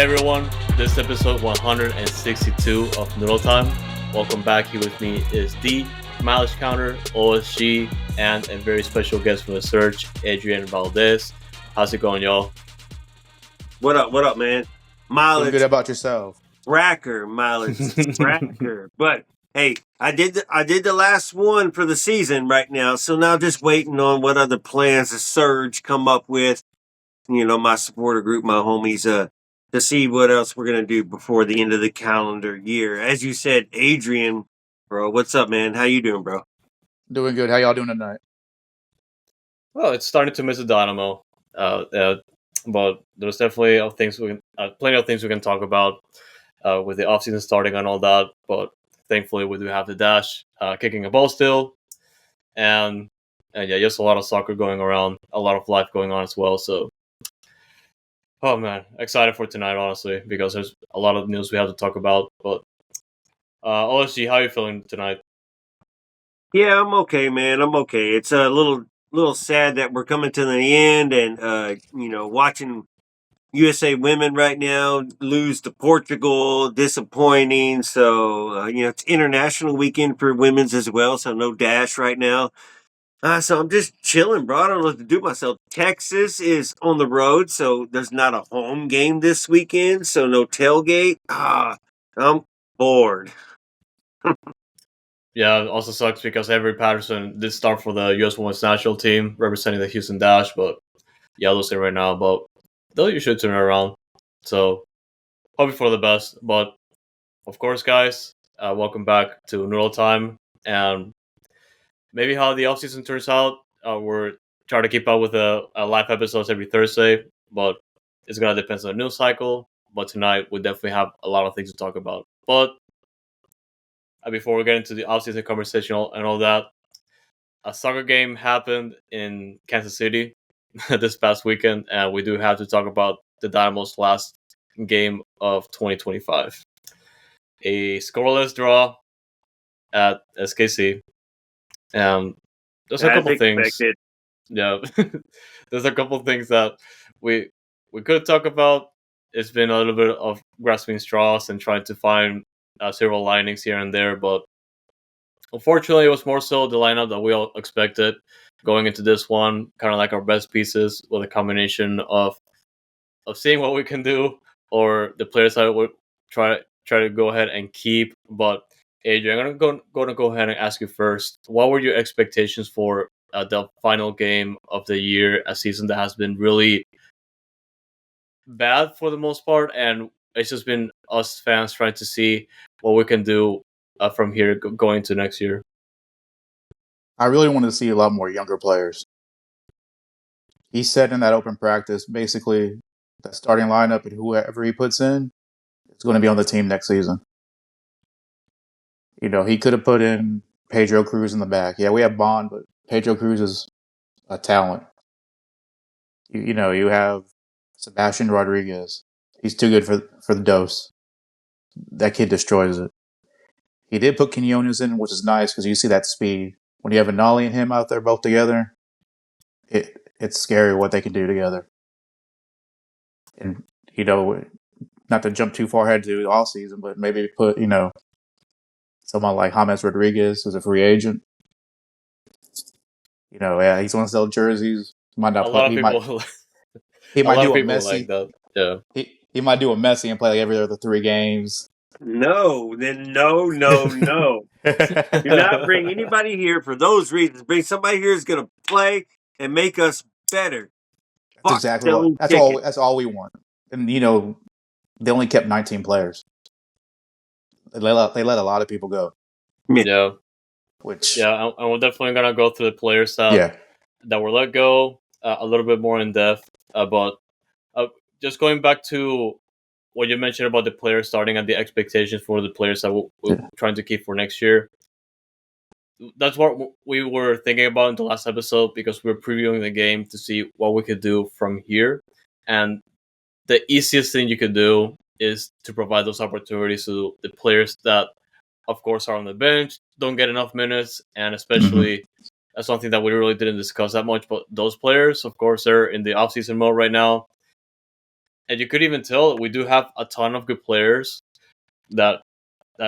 everyone, this is episode 162 of Noodle Time. Welcome back. Here with me is the Mileage Counter, OSG, and a very special guest from the search, Adrian Valdez. How's it going, y'all? What up, man? Mileage. Feel good about yourself. Mileage tracker. But hey, I did the last one for the season right now, so now just waiting on what other plans the Surge come up with. My supporter group, my homies, to see what else we're gonna do before the end of the calendar year. As you said, Adrian, bro, what's up, man? How you doing, bro? Doing good. How y'all doing tonight? Well, it's starting to miss the Dynamo, but there's definitely plenty of things we can talk about with the offseason starting and all that. But thankfully, we do have the Dash kicking a ball still, and yeah, just a lot of soccer going around, a lot of life going on as well. So, oh man, excited for tonight, honestly, because there's a lot of news we have to talk about. But OSG, how are you feeling tonight? Yeah, I'm okay, man. I'm okay. It's a little sad that we're coming to the end, and watching USA women right now lose to Portugal, disappointing. So it's international weekend for women's as well, so no Dash right now. So I'm just chilling, bro. I don't know what to do myself. Texas is on the road, so there's not a home game this weekend, so no tailgate. I'm bored. Yeah, it also sucks because Avery Patterson did start for the U.S. Women's National Team representing the Houston Dash, but yeah, losing right now. But they'll usually turn it around. So, hoping for the best. But, of course, guys, welcome back to Noodle Time. And maybe how the offseason turns out, we're trying to keep up with a live episodes every Thursday, but it's going to depend on the news cycle. But tonight, we definitely have a lot of things to talk about. But before we get into the offseason conversation and all that, a soccer game happened in Kansas City this past weekend, and we do have to talk about the Dynamo's last game of 2025. A scoreless draw at SKC. There's a couple things. Yeah, there's a couple things that we could talk about. It's been a little bit of grasping straws and trying to find several linings here and there, but unfortunately, it was more so the lineup that we all expected going into this one, kind of like our best pieces with a combination of seeing what we can do or the players that would try to go ahead and keep. But Adrian, I'm going to go ahead and ask you first. What were your expectations for the final game of the year, a season that has been really bad for the most part, and it's just been us fans trying to see what we can do from here going to next year? I really wanted to see a lot more younger players. He said in that open practice, basically, the starting lineup and whoever he puts in is going to be on the team next season. He could have put in Pedro Cruz in the back. Yeah, we have Bond, but Pedro Cruz is a talent. You have Sebastian Rodriguez. He's too good for the dose. That kid destroys it. He did put Quinones in, which is nice because you see that speed. When you have Anali and him out there both together, it's scary what they can do together. And, not to jump too far ahead to the all season, but maybe put, someone like James Rodriguez as a free agent. Yeah, he's going to sell jerseys. He might not play. He might do a Messi. Like that. Yeah. He might do a Messi and play like every other 3 games. No. Do not bring anybody here for those reasons. Bring somebody here who's going to play and make us better. That's exactly that's all we want. And they only kept 19 players. They let a lot of people go. Yeah. And we're definitely gonna go through the players that were let go a little bit more in depth. But just going back to what you mentioned about the players starting and the expectations for the players that we're trying to keep for next year. That's what we were thinking about in the last episode because we were previewing the game to see what we could do from here. And the easiest thing you could do is to provide those opportunities to the players that, of course, are on the bench, don't get enough minutes, and especially that's something that we really didn't discuss that much. But those players, of course, they're in the offseason mode right now. and you could even tell we do have a ton of good players that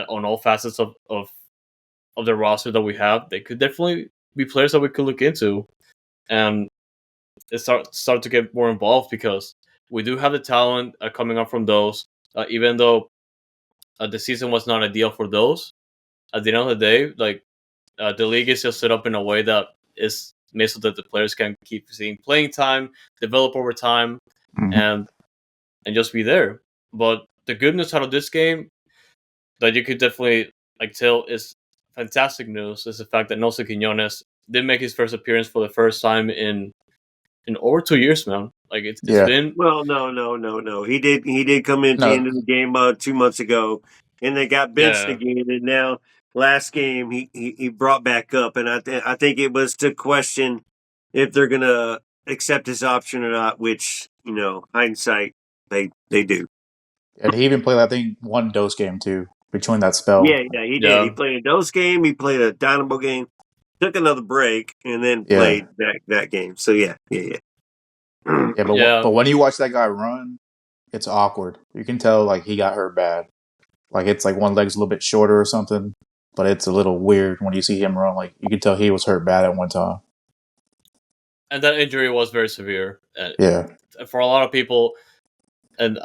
on all facets of the roster that we have. They could definitely be players that we could look into and start to get more involved because we do have the talent coming up from those. Even though the season was not ideal for those, at the end of the day, like the league is just set up in a way that is made so that the players can keep seeing playing time, develop over time, Mhm. and just be there. But the good news out of this game that you could definitely like tell is fantastic news is the fact that Nelson Quinones did make his first appearance for the first time in over 2 years, man. Like it's Yeah. been Well, no. He did come in at the No. end of the game 2 months ago, and they got benched yeah again. And now last game he brought back up, and I think it was to question if they're gonna accept his option or not. Which hindsight they do. And he even played, I think, one dose game too between that spell. Yeah, he did. He yeah played a Dose game. He played a Dynamo game. Took another break and then Yeah. played that game. So yeah. Yeah, but yeah. but when you watch that guy run, it's awkward. You can tell like he got hurt bad. Like it's like one leg's a little bit shorter or something, but it's a little weird when you see him run. Like you can tell he was hurt bad at one time. And that injury was very severe. Yeah. For a lot of people, and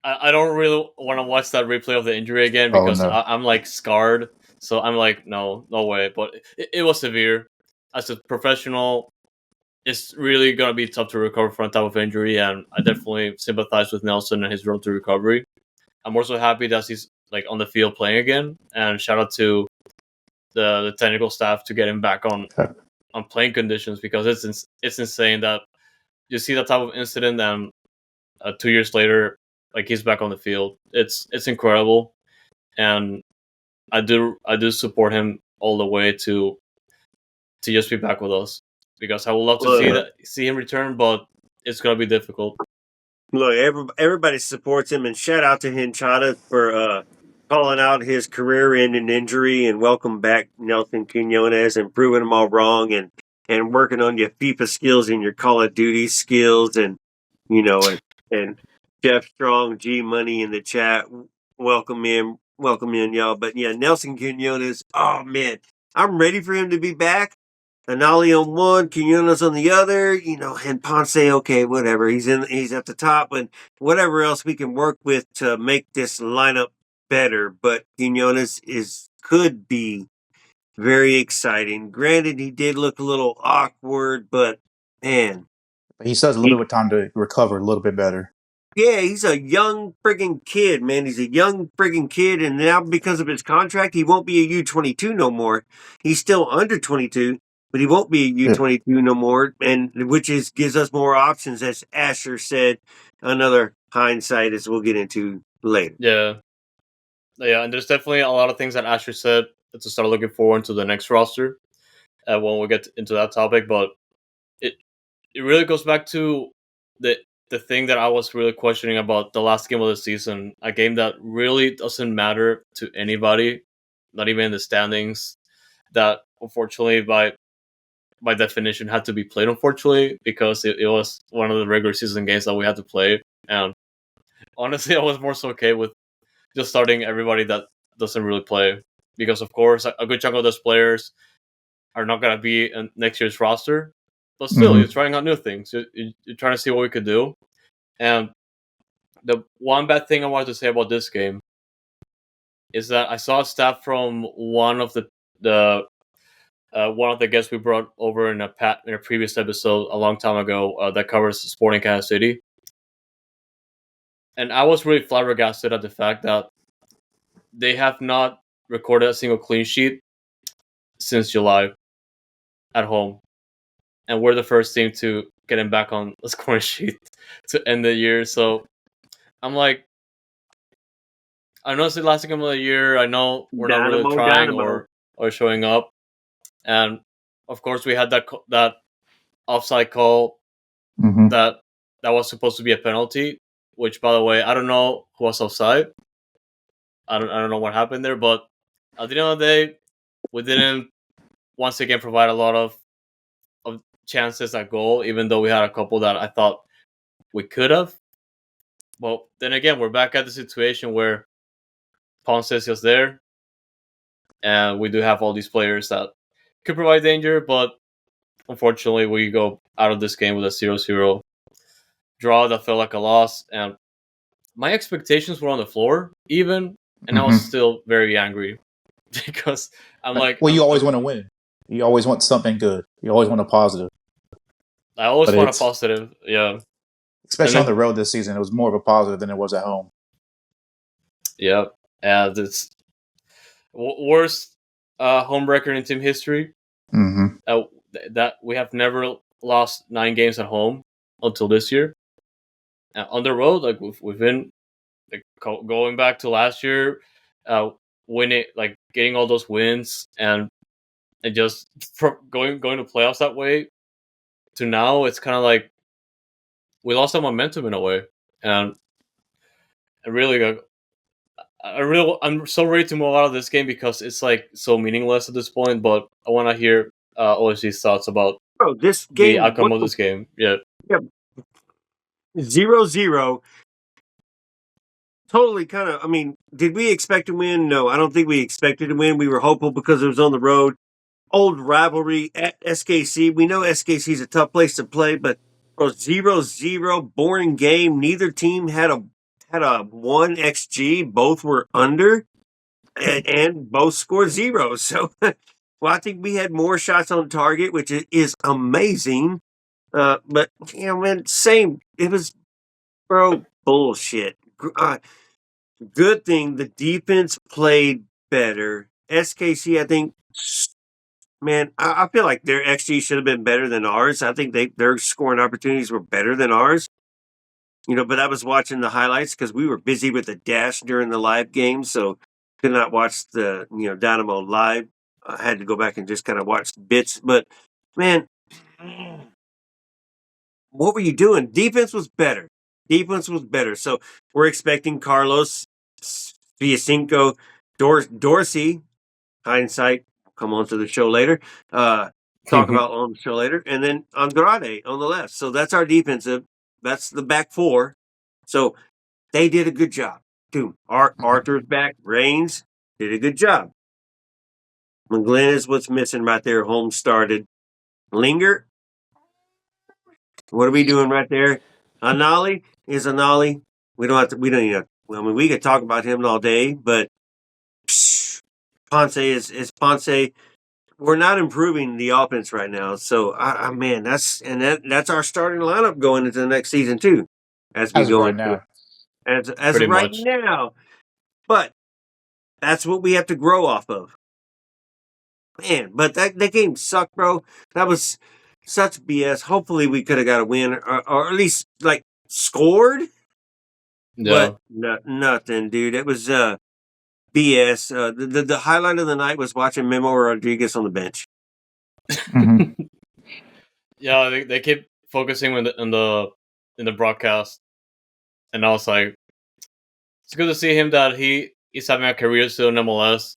I don't really want to watch that replay of the injury again Oh because no. I'm like scarred. So I'm like, no way. But it was severe. As a professional, it's really gonna be tough to recover from that type of injury, and I definitely sympathize with Nelson and his road to recovery. I'm also happy that he's like on the field playing again, and shout out to the technical staff to get him back on playing conditions because it's insane that you see that type of incident and 2 years later, like he's back on the field. It's incredible, and I do support him all the way to just be back with us because I would love to see him return, but it's gonna be difficult. Look, everybody supports him, and shout out to Hinchada for calling out his career-ending injury and welcome back Nelson Quinones and proving them all wrong and working on your FIFA skills and your Call of Duty skills and and Jeff Strong, G Money in the chat, welcome in, y'all. But yeah, Nelson Quinones, oh man, I'm ready for him to be back. Anali on one, Quinones on the other, and Ponce, okay, whatever. He's at the top, and whatever else we can work with to make this lineup better. But Quinones could be very exciting. Granted, he did look a little awkward, but man, He still has a little bit of time to recover a little bit better. yeah, he's a young friggin' kid, man. He's a young friggin' kid, and now because of his contract, he won't be a U-22 no more. He's still under 22, but he won't be a U-22 no more, and which gives us more options, as Asher said. Another hindsight, as we'll get into later. Yeah, and there's definitely a lot of things that Asher said to start looking forward to the next roster when we get into that topic. But it really goes back to the thing that I was really questioning about the last game of the season, a game that really doesn't matter to anybody, not even in the standings. That unfortunately, by definition, had to be played. Unfortunately, because it was one of the regular season games that we had to play, and honestly, I was more so okay with just starting everybody that doesn't really play, because of course a good chunk of those players are not going to be in next year's roster. But still, you're trying out new things. You're trying to see what we could do. And the one bad thing I wanted to say about this game is that I saw a stat from one of the guests we brought over in a previous episode a long time ago that covers Sporting Kansas City, and I was really flabbergasted at the fact that they have not recorded a single clean sheet since July at home, and we're the first team to get him back on the scoring sheet to end the year. So I'm like, I know it's the last game of the year. I know we're not really trying or showing up, and of course we had that offside call that was supposed to be a penalty. Which, by the way, I don't know who was offside. I don't know what happened there, but at the end of the day, we didn't once again provide a lot of chances at goal, even though we had a couple that I thought we could have. Well, then again, we're back at the situation where Ponce is just there, and we do have all these players that could provide danger, but unfortunately, we go out of this game with a 0-0 draw that felt like a loss. And my expectations were on the floor, even, and I was still very angry because I'm like, well, you always want to win. You always want something good. You always want a positive. I always But want a positive, yeah. Especially on the road this season, it was more of a positive than it was at home. Yeah, and it's worst home record in team history. Mm-hmm. That we have never lost 9 games at home until this year. On the road, like we've been like, going back to last year, winning, like getting all those wins, and just going to playoffs that way. To now, it's kind of like we lost some momentum in a way, and really, I'm so ready to move out of this game because it's like so meaningless at this point. But I want to hear OSG's thoughts about this the game, outcome of this game. Yeah. 0-0. Totally kind of, I mean, did we expect to win? No, I don't think we expected to win. We were hopeful because it was on the road. Old rivalry at SKC. We know SKC is a tough place to play, but 0-0, boring game. Neither team had a 1 XG. Both were under, and both scored 0. So, well, I think we had more shots on target, which is amazing. But man, same. It was, bro, bullshit. Good thing the defense played better. SKC, I think, man, I feel like their XG should have been better than ours. I think their scoring opportunities were better than ours. But I was watching the highlights because we were busy with the dash during the live game, so could not watch the Dynamo live. I had to go back and just kind of watch bits. But man, what were you doing? Defense was better. So we're expecting Carlos, Villacinco, Dorsey. Hindsight, come on to the show later. Talk about on the show later. And then Andrade on the left. So that's our defensive. That's the back four. So they did a good job. Dude, Arthur's back. Reigns did a good job. McGlynn is what's missing right there. Holmes started. Linger. What are we doing right there? Anali is Anali. We don't even, we could talk about him all day, but Ponce is Ponce. We're not improving the offense right now. So, man, that's our starting lineup going into the next season too. As right now. As right now. But that's what we have to grow off of. Man, but that game sucked, bro. That was such BS. Hopefully we could have got a win or at least like scored. Yeah. But nothing, dude. It was BS. The highlight of the night was watching Memo Rodriguez on the bench. Mm-hmm. Yeah, they keep focusing in the broadcast, and I was like, it's good to see him that he's having a career still in MLS,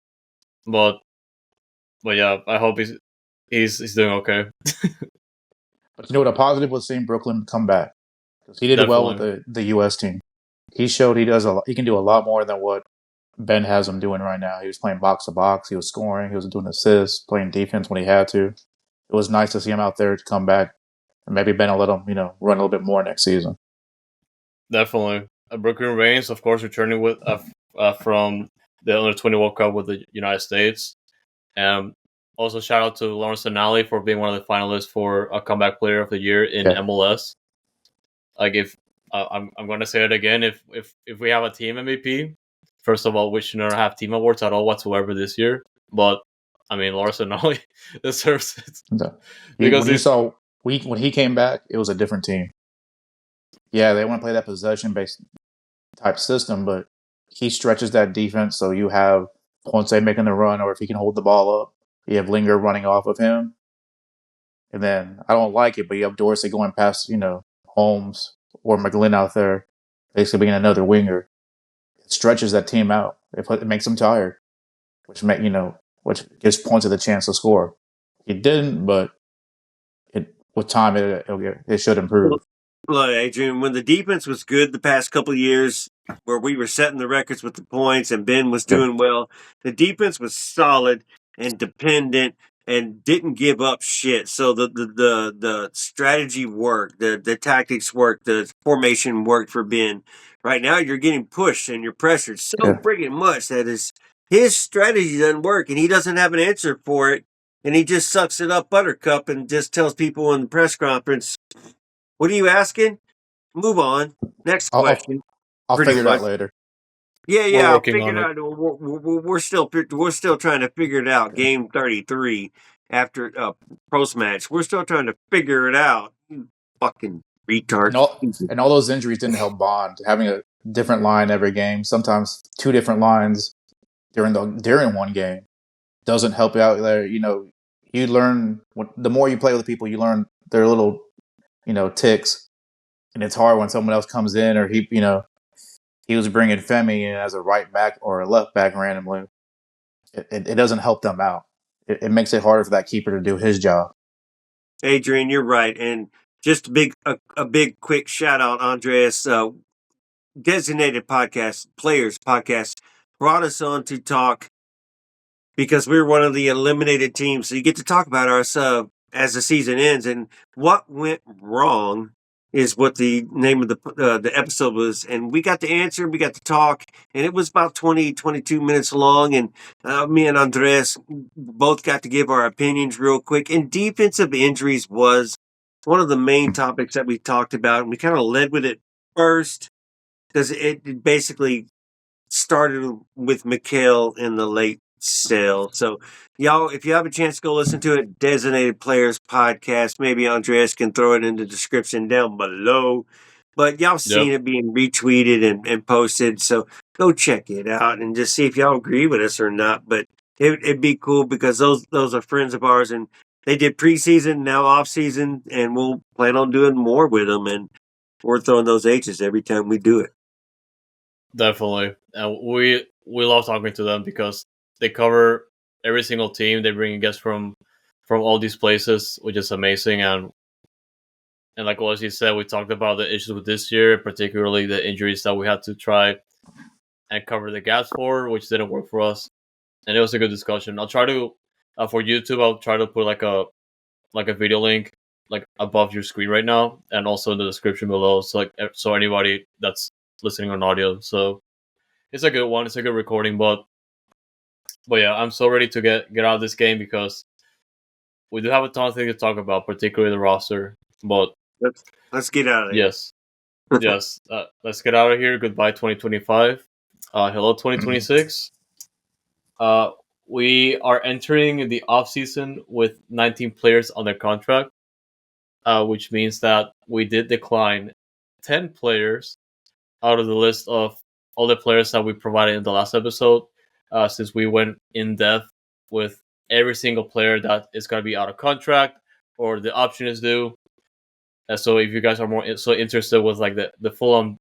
but yeah, I hope he's doing okay. But the positive was seeing Brooklyn come back because he did well with the U.S. team. He showed he can do a lot more than what Ben has him doing right now. He was playing box to box. He was scoring. He was doing assists, playing defense when he had to. It was nice to see him out there to come back, and maybe Ben will let him, run a little bit more next season. Definitely, Brooklyn Reigns, of course, returning with from the Under-20 World Cup with the United States, and also shout out to Lawrence Denali for being one of the finalists for a Comeback Player of the Year in MLS. Like if I'm going to say it again, if we have a team MVP, first of all, we should not have team awards at all whatsoever this year. But I mean, Lawrence Denali deserves it. No. Because when he came back, it was a different team. Yeah, they want to play that possession-based type system, but he stretches that defense so you have Ponce making the run, or if he can hold the ball up, you have Linger running off of him. And then, I don't like it, but you have Dorsey going past, Holmes or McGlynn out there, basically being another winger. It stretches that team out. It makes them tired, which gives Ponce the chance to score. He didn't, but with time, it should improve. Look, Adrian, when the defense was good the past couple of years, where we were setting the records with the points and Ben was doing well, the defense was solid and dependent and didn't give up shit. So the strategy worked, the tactics worked, the formation worked for Ben. Right now, you're getting pushed and you're pressured so friggin' much that his strategy doesn't work, and he doesn't have an answer for it, and he just sucks it up, Buttercup, and just tells people in the press conference, "What are you asking? Move on. Next question." I'll Pretty figure it much. out later. Yeah, We're I'll working figure on it it. out. We're still trying to figure it out. Game 33 after post match. We're still trying to figure it out. You fucking And retards. all those injuries didn't help Bond. Having a different line every game, sometimes two different lines during one game, doesn't help you out there. You learn the more you play with people, you learn their little ticks, and it's hard when someone else comes in or he was bringing Femi in as a right back or a left back randomly. It doesn't help them out. It makes it harder for that keeper to do his job. Adrian, you're right. And just a big quick shout out, Andres. Designated podcast players podcast brought us on to talk because we were one of the eliminated teams. So you get to talk about us as the season ends, and what went wrong is what the name of the episode was. And we got to answer, we got to talk, and it was about 22 minutes long. And me and Andres both got to give our opinions real quick. And defensive injuries was one of the main topics that we talked about, and we kind of led with it first because it basically started with Mikhail in the late sale. So, y'all, if you have a chance to go listen to it, Designated Players Podcast, maybe Andreas can throw it in the description down below. But y'all seen it being retweeted and posted, so go check it out and just see if y'all agree with us or not. But it'd be cool because those are friends of ours, and they did preseason, now off season, and we'll plan on doing more with them. And we're throwing those H's every time we do it. Definitely, and we love talking to them because they cover every single team. They bring guests from all these places, which is amazing. And like Leslie said, we talked about the issues with this year, particularly the injuries that we had to try and cover the gaps for, which didn't work for us. And it was a good discussion. I'll try to for YouTube. I'll try to put like a video link like above your screen right now, and also in the description below. So anybody that's listening on audio. So it's a good one. It's a good recording, but yeah, I'm so ready to get out of this game because we do have a ton of things to talk about, particularly the roster. But let's get out of here. Yes. Let's get out of here. Goodbye, 2025. Hello, 2026. We are entering the offseason with 19 players on their contract, which means that we did decline 10 players out of the list of all the players that we provided in the last episode, since we went in depth with every single player that is going to be out of contract or the option is due. So if you guys are more interested with like the full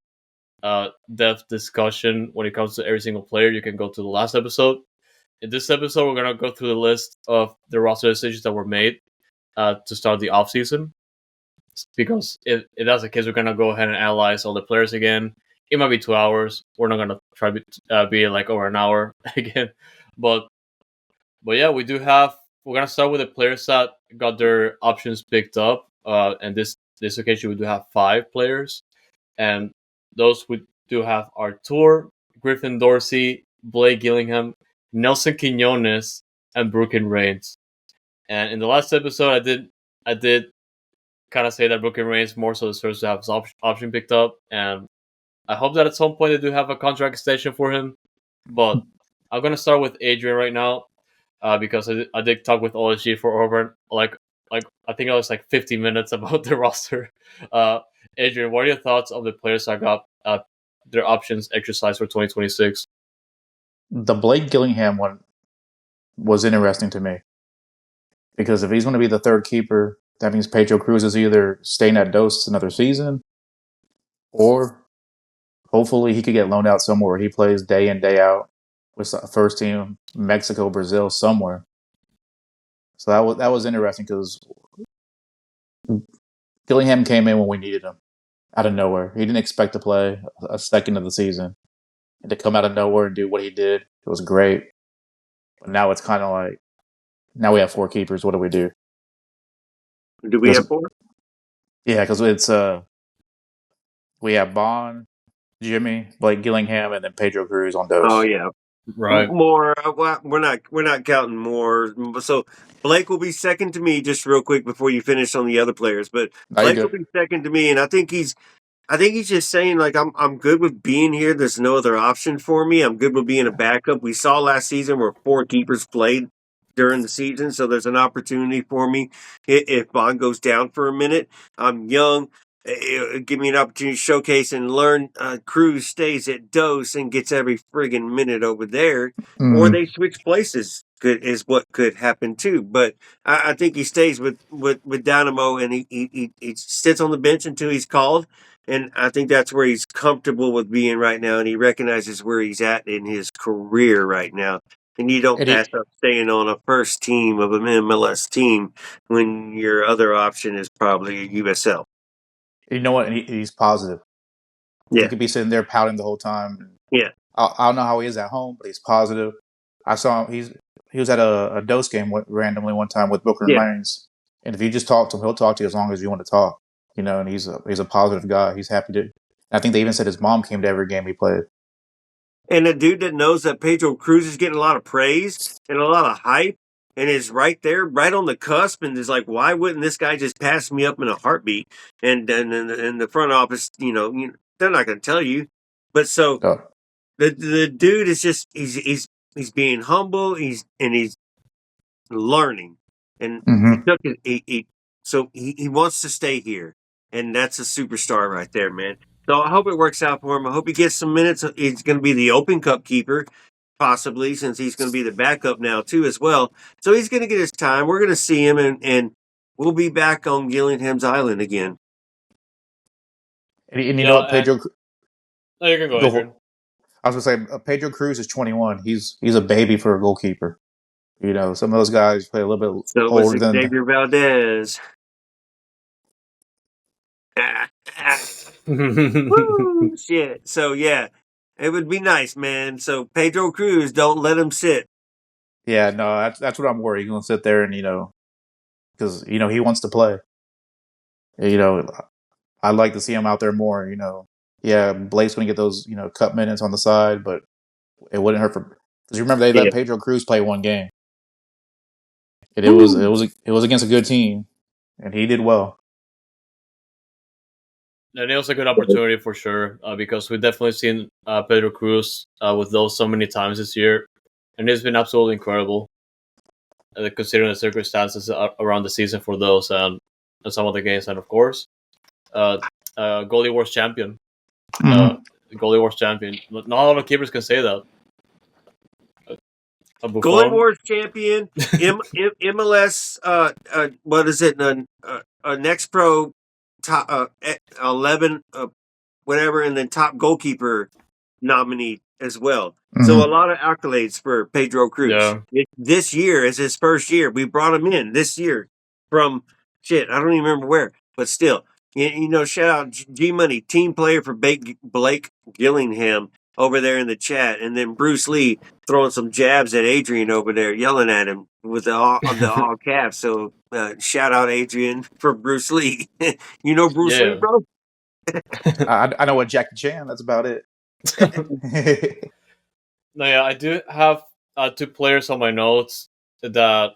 on depth discussion when it comes to every single player, you can go to the last episode. In this episode, we're going to go through the list of the roster decisions that were made to start the offseason. Because if that's the case, we're going to go ahead and analyze all the players again. It might be 2 hours. We're not going to try to be like over an hour again. But yeah, we're going to start with the players that got their options picked up. And this occasion, we do have 5 players. And those we do have Artur, Griffin Dorsey, Blake Gillingham, Nelson Quinones, and Brooklyn Reigns. And in the last episode, I did kind of say that Brooklyn Reigns more so deserves to have his option picked up, and I hope that at some point they do have a contract extension for him. But I'm gonna start with Adrian right now, because I did talk with OSG for over like I think it was like 50 minutes about the roster. Adrian, what are your thoughts on the players that got their options exercised for 2026? The Blake Gillingham one was interesting to me because if he's going to be the third keeper, that means Pedro Cruz is either staying at Dos another season, or hopefully he could get loaned out somewhere where he plays day in, day out with first team, Mexico, Brazil, somewhere. So that was interesting because Gillingham came in when we needed him. out of nowhere. He didn't expect to play a second of the season. And to come out of nowhere and do what he did, it was great. But now it's kind of like, now we have 4 keepers. What do we do? Do we have 4? Yeah, because it's we have Bond, Jimmy, Blake Gillingham, and then Pedro Cruz on Dose. Oh yeah, Right. More. Well, we're not counting more. So Blake will be second to me. Just real quick before you finish on the other players, but No, you're Blake will good. be second to me, and I think he's just saying like I'm good with being here. There's no other option for me. I'm good with being a backup. We saw last season where 4 keepers played during the season, so there's an opportunity for me if Bond goes down for a minute. I'm young. It'll give me an opportunity to showcase and learn. Cruz stays at Dose and gets every friggin' minute over there, or they switch places. Is what could happen too. But I think he stays with Dynamo and he sits on the bench until he's called. And I think that's where he's comfortable with being right now, and he recognizes where he's at in his career right now. And you don't And pass he, up staying on a first team of an MLS team when your other option is probably a USL. you know what? He's positive. He Yeah, could be sitting there pouting the whole time. yeah. I don't know how he is at home, but he's positive. I saw him. He was at a Dose game randomly one time with Booker and Yeah. Lanes. And if you just talk to him, he'll talk to you as long as you want to talk. You know, and he's a positive guy. He's happy to. I think they even said his mom came to every game he played. And a dude that knows that Pedro Cruz is getting a lot of praise and a lot of hype and is right there, right on the cusp, and is like, why wouldn't this guy just pass me up in a heartbeat? And then in the front office, they're not going to tell you. But so So, the dude is just he's being humble. He's learning, and he took it. So he wants to stay here, and that's a superstar right there, man. So I hope it works out for him. I hope he gets some minutes. He's going to be the Open Cup keeper, possibly, since he's going to be the backup now too as well. So he's going to get his time. We're going to see him, and we'll be back on Gillingham's Island again. and you know what, Pedro? No, you can go, Adrian. I was gonna say Pedro Cruz is 21. He's a baby for a goalkeeper. You know, some of those guys play a little bit So was older than. Xavier Valdez. Woo, shit. So yeah, it would be nice, man. So Pedro Cruz, don't let him sit. Yeah, no, that's what I'm worried. He's gonna sit there and because he wants to play. You know, I'd like to see him out there more. Yeah, Blake's gonna get those cut minutes on the side, but it wouldn't hurt for because you remember they let Pedro Cruz play one game, and it was against a good team, and he did well. And it was a good opportunity for sure because we've definitely seen Pedro Cruz with those so many times this year, and it's been absolutely incredible considering the circumstances around the season for those and some of the games, and of course, goalie wars champion. Goalie wars champion. Not a lot of keepers can say that. Goalie wars champion, MLS. What is it? Next Pro top 11, whatever, and then top goalkeeper nominee as well. So a lot of accolades for Pedro Cruz. Yeah. This year is his first year. We brought him in this year from I don't even remember where, but still, shout out G Money, team player for Blake Gillingham over there in the chat, and then Bruce Lee throwing some jabs at Adrian over there, yelling at him with the all caps. So shout out Adrian for Bruce Lee. You know Bruce Lee, bro? I know what Jackie Chan. That's about it. No, yeah, I do have 2 players on my notes that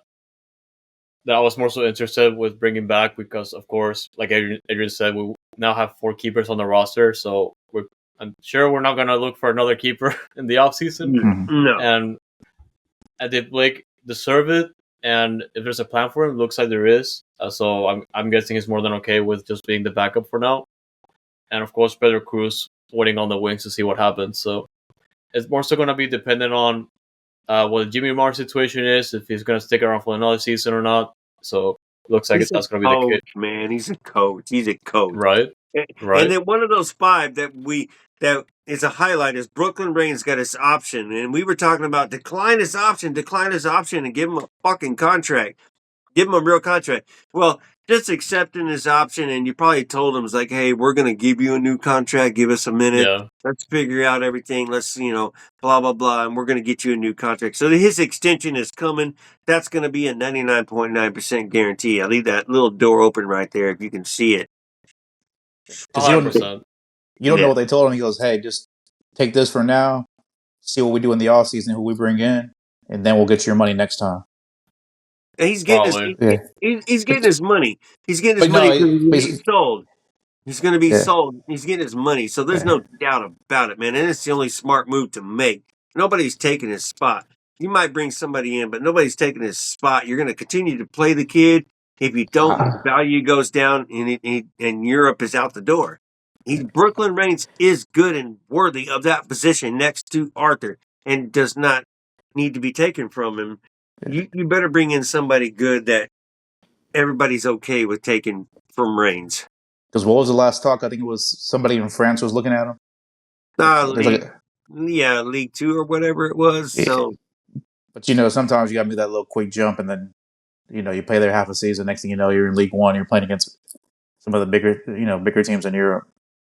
I was more so interested with bringing back because, of course, like Adrian said, we now have 4 keepers on the roster, so I'm sure we're not going to look for another keeper in the offseason. No. And did Blake deserve it? And if there's a plan for him, it looks like there is. So I'm guessing he's more than okay with just being the backup for now. And of course, Pedro Cruz waiting on the wings to see what happens. So it's more so going to be dependent on what the Jimmy Marr situation is, if he's going to stick around for another season or not. So it looks like that's going to be the case. Man, he's a coach. He's a coach. Right. And then one of those 5 that is a highlight is Brooklyn Rain's got his option. And we were talking about decline his option, and give him a fucking contract. Give him a real contract. Well, just accepting his option, and you probably told him, it's like, hey, we're going to give you a new contract. Give us a minute. Yeah, Let's figure out everything. Let's, blah, blah, blah. And we're going to get you a new contract. So his extension is coming. That's going to be a 99.9% guarantee. I leave that little door open right there if you can see it. Because 100%. you don't know what they told him. He goes, hey, just take this for now, see what we do in the offseason, who we bring in, and then we'll get you your money next time. And he's getting he's getting his money. He's getting his money because he's sold. He's going to be sold. He's getting his money. So there's no doubt about it, man. And it's the only smart move to make. Nobody's taking his spot. You might bring somebody in, but nobody's taking his spot. You're going to continue to play the kid. If you don't, his value goes down, and Europe is out the door. Brooklyn Reigns is good and worthy of that position next to Arthur and does not need to be taken from him. You better bring in somebody good that everybody's okay with taking from Reigns. Because what was the last talk? I think it was somebody in France was looking at him. League 2 or whatever it was. Yeah. So, but sometimes you got to make that little quick jump, and then you play there half a season. Next thing you know, you're in League 1. You're playing against some of the bigger teams in Europe.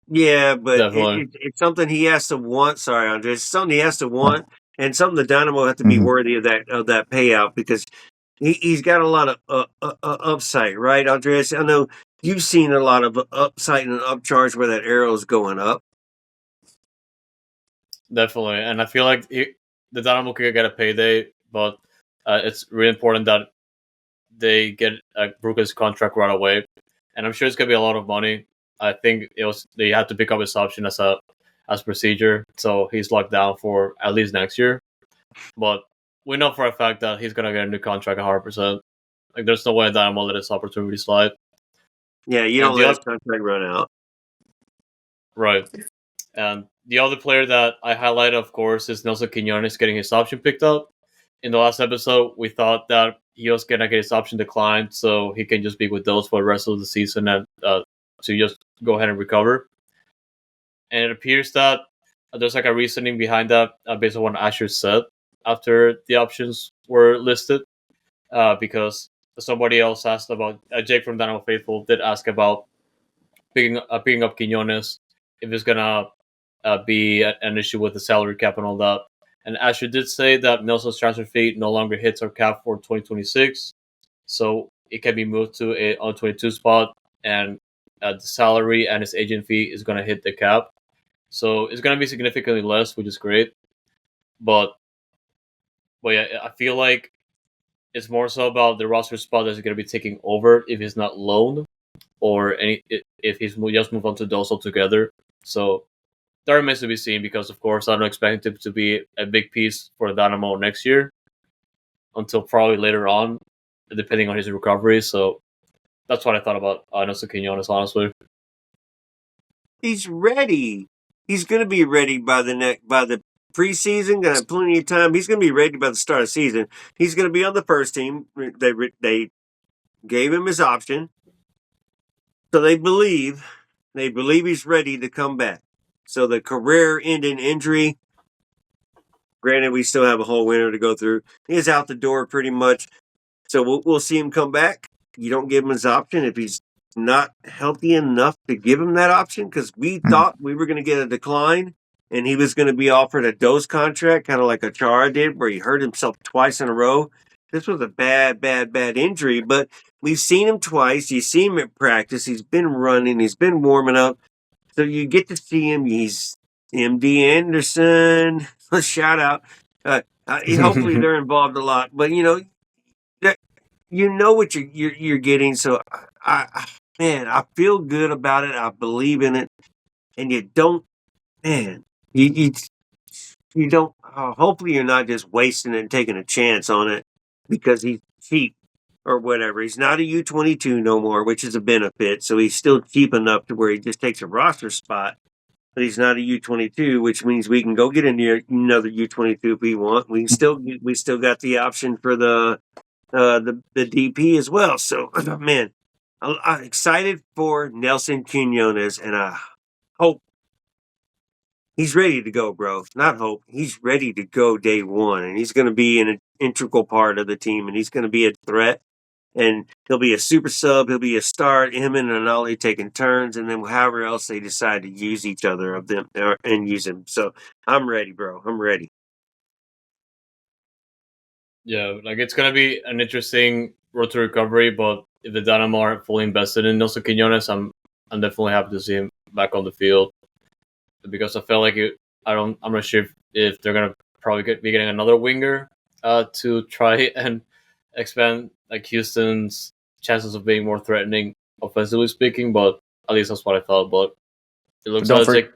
Yeah, but it's something he has to want. Sorry, Andres. It's something he has to want, and something the Dynamo have to be worthy of that payout because he's got a lot of upside, right, Andres? I know you've seen a lot of upside and upcharge where that arrow is going up. Definitely, and I feel like the Dynamo could get a payday, but it's really important that they get Brooklyn's contract right away, and I'm sure it's gonna be a lot of money. I think they had to pick up his option as procedure, so he's locked down for at least next year. But we know for a fact that he's gonna get a new contract 100%. Like, there's no way Dynamo let this opportunity slide. Yeah, you don't let his contract run out. Right. And the other player that I highlighted, of course, is Nelson Quiñones getting his option picked up. In the last episode, we thought that he was going to get his option declined, so he can just be with those for the rest of the season and to just go ahead and recover. And it appears that there's like a reasoning behind that based on what Asher said after the options were listed, because somebody else asked about, Jake from Dynamo Faithful did ask about picking up Quiñones, if it's going to be an issue with the salary cap and all that. And Asher did say that Nelson's transfer fee no longer hits our cap for 2026, so it can be moved to a on 22 spot, and the salary and his agent fee is going to hit the cap. So it's going to be significantly less, which is great. But yeah, I feel like it's more so about the roster spot that's going to be taking over if he's not loaned, or if he's just moved on to those altogether. So that remains to be seen, because, of course, I don't expect him to be a big piece for Dynamo next year until probably later on, depending on his recovery. So that's what I thought about Nelson Quiñones, honestly. He's ready. He's going to be ready by the preseason. Going to have plenty of time. He's going to be ready by the start of the season. He's going to be on the first team. They gave him his option, so they believe he's ready to come back. So the career-ending injury, granted, we still have a whole winter to go through, is out the door pretty much. So we'll see him come back. You don't give him his option if he's not healthy enough to give him that option, because we thought we were going to get a decline and he was going to be offered a dose contract, kind of like a Chara did, where he hurt himself twice in a row. This was a bad injury, but we've seen him twice. You see him at practice. He's been running. He's been warming up. So you get to see him. He's MD Anderson. Shout out. Hopefully they're involved a lot, but you know what you're getting. So I feel good about it. I believe in it, and you don't, man. You don't. Hopefully you're not just wasting it and taking a chance on it because he's cheap or whatever. He's not a U22 no more, which is a benefit. So he's still cheap enough to where he just takes a roster spot. But he's not a U22, which means we can go get another U22 if we want. We still got the option for the DP as well. So, man, I'm excited for Nelson Quiñones, and I hope he's ready to go, bro. Not hope. He's ready to go day one, and he's going to be an integral part of the team, and he's going to be a threat. and he'll be a super sub, he'll be a start, him and Anali taking turns, and then however else they decide to use each other of them and use him. So I'm ready, bro. I'm ready. Yeah, like it's gonna be an interesting road to recovery, but if the Dynamo aren't fully invested in Nelson Quinones, I'm definitely happy to see him back on the field because I felt like I'm not sure if they're gonna probably be getting another winger to try and expand like Houston's chances of being more threatening offensively speaking. But at least that's what I thought. But it looks like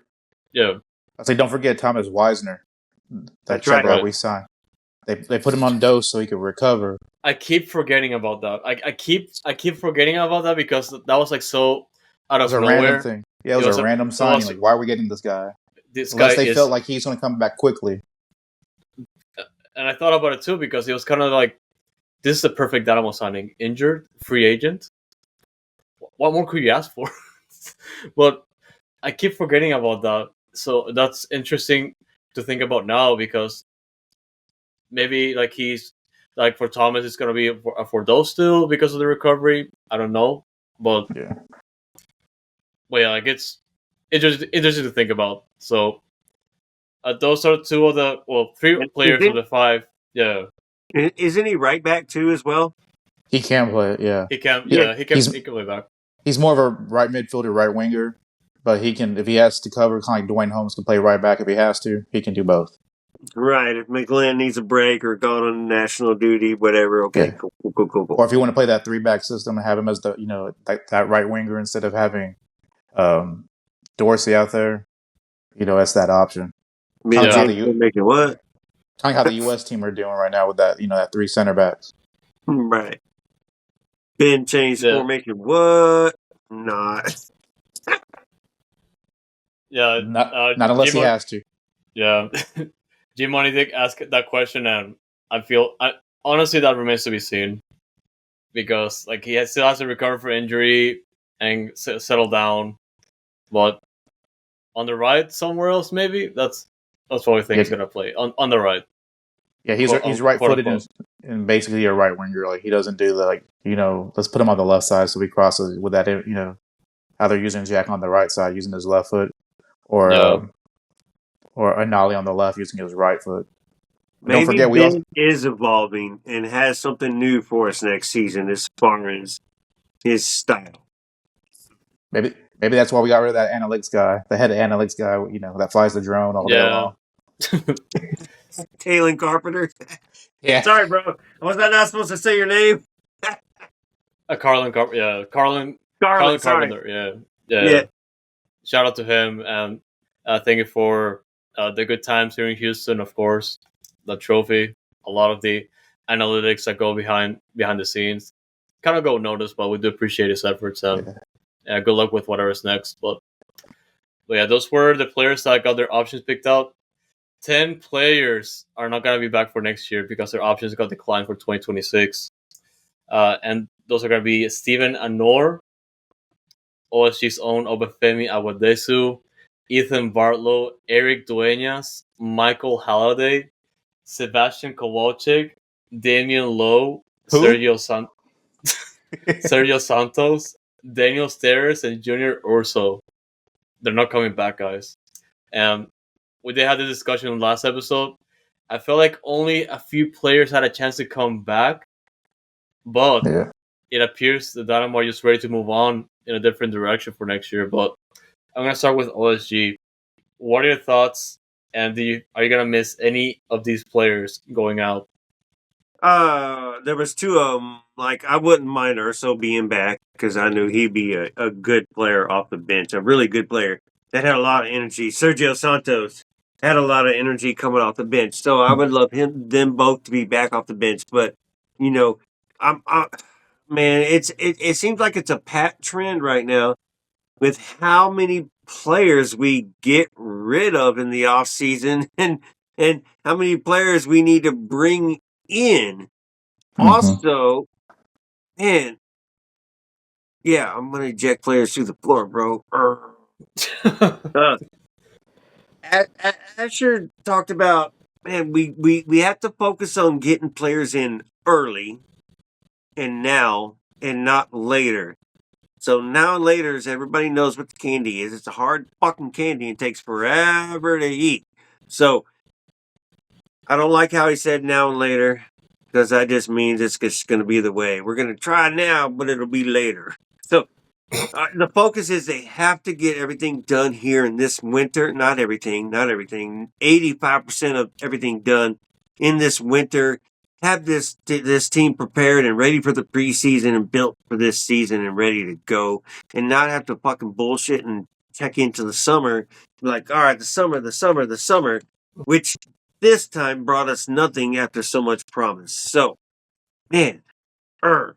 yeah. I say don't forget Thomas Wisner, that That's right. that we signed. They put him on dose so he could recover. I keep forgetting about that. I keep forgetting about that because that was like so out of nowhere. Random thing. Yeah, it was a random signing. Like, why are we getting this guy? Unless they felt like he's going to come back quickly. And I thought about it too because it was kind of like, this is the perfect Dynamo signing. Injured, free agent. What more could you ask for? But I keep forgetting about that. So that's interesting to think about now because maybe like he's like for Thomas, it's gonna be for those still because of the recovery. I don't know, but yeah, like it's interesting to think about. So those are two of the three players of the five. Yeah, isn't he right back too as well? He can play it. Yeah, he can. Yeah, he can play back. He's more of a right midfielder, right winger, but he can if he has to cover. Kind of like Dwayne Holmes can play right back if he has to. He can do both. Right. If McGlynn needs a break or gone on national duty, whatever. Okay, yeah. Cool. Or if you want to play that 3-back system and have him as the that right winger instead of having Dorsey out there, that's that option. Making what? Kind of how the U.S. team are doing right now with that that 3 center backs. Right. Ben changed formation. What? Not. Yeah. Not unless he has to. Yeah. Jim Money did ask that question, and I feel honestly that remains to be seen because like he still has to recover from injury and settle down. But on the right, somewhere else, maybe that's what we think he's gonna play on the right. Yeah, he's right-footed and basically a right winger. Like he doesn't do the let's put him on the left side so we cross it with that. Either using Jack on the right side using his left foot, or Anali on the left using his right foot. Maybe don't forget Ben is evolving and has something new for us next season as far as his style. Maybe that's why we got rid of that analytics guy, the head of analytics guy, that flies the drone all day long. Taylor Carpenter. Yeah. Sorry, bro. Was I not supposed to say your name? Carlin Carpenter. Yeah. Shout out to him and thank you for the good times here in Houston. Of course, the trophy, a lot of the analytics that go behind the scenes kind of go noticed, but we do appreciate his efforts. Good luck with whatever's next. But yeah, those were the players that got their options picked out. 10 players are not going to be back for next year because their options got declined for 2026. And those are going to be Steven Anor, OSG's own Obafemi Awadesu, Ethan Bartlow, Eric Dueñas, Michael Halliday, Sebastian Kowalczyk, Damian Lowe, Sergio Santos, Daniel Steres, and Junior Urso. They're not coming back, guys. And we did have the discussion in the last episode. I felt like only a few players had a chance to come back, but it appears the Dynamo are just ready to move on in a different direction for next year. But I'm going to start with OSG. What are your thoughts? And are you going to miss any of these players going out? There was 2 of them. Like, I wouldn't mind Urso being back because I knew he'd be a good player off the bench, a really good player that had a lot of energy. Sergio Santos had a lot of energy coming off the bench, so I would love them both to be back off the bench. But man, it seems like it's a pat trend right now with how many players we get rid of in the offseason and how many players we need to bring in. Also, man, yeah, I'm going to eject players through the floor, bro. Asher talked about, man, we have to focus on getting players in early and now and not later. So now and later is everybody knows what the candy is. It's a hard fucking candy and takes forever to eat. So I don't like how he said now and later, because that just means it's just going to be the way. We're going to try now, but it'll be later. So the focus is they have to get everything done here in this winter. Not everything. 85% of everything done in this winter. Have this team prepared and ready for the preseason and built for this season and ready to go, and not have to fucking bullshit and check into the summer. Like, all right, the summer, which this time brought us nothing after so much promise. So, man, we're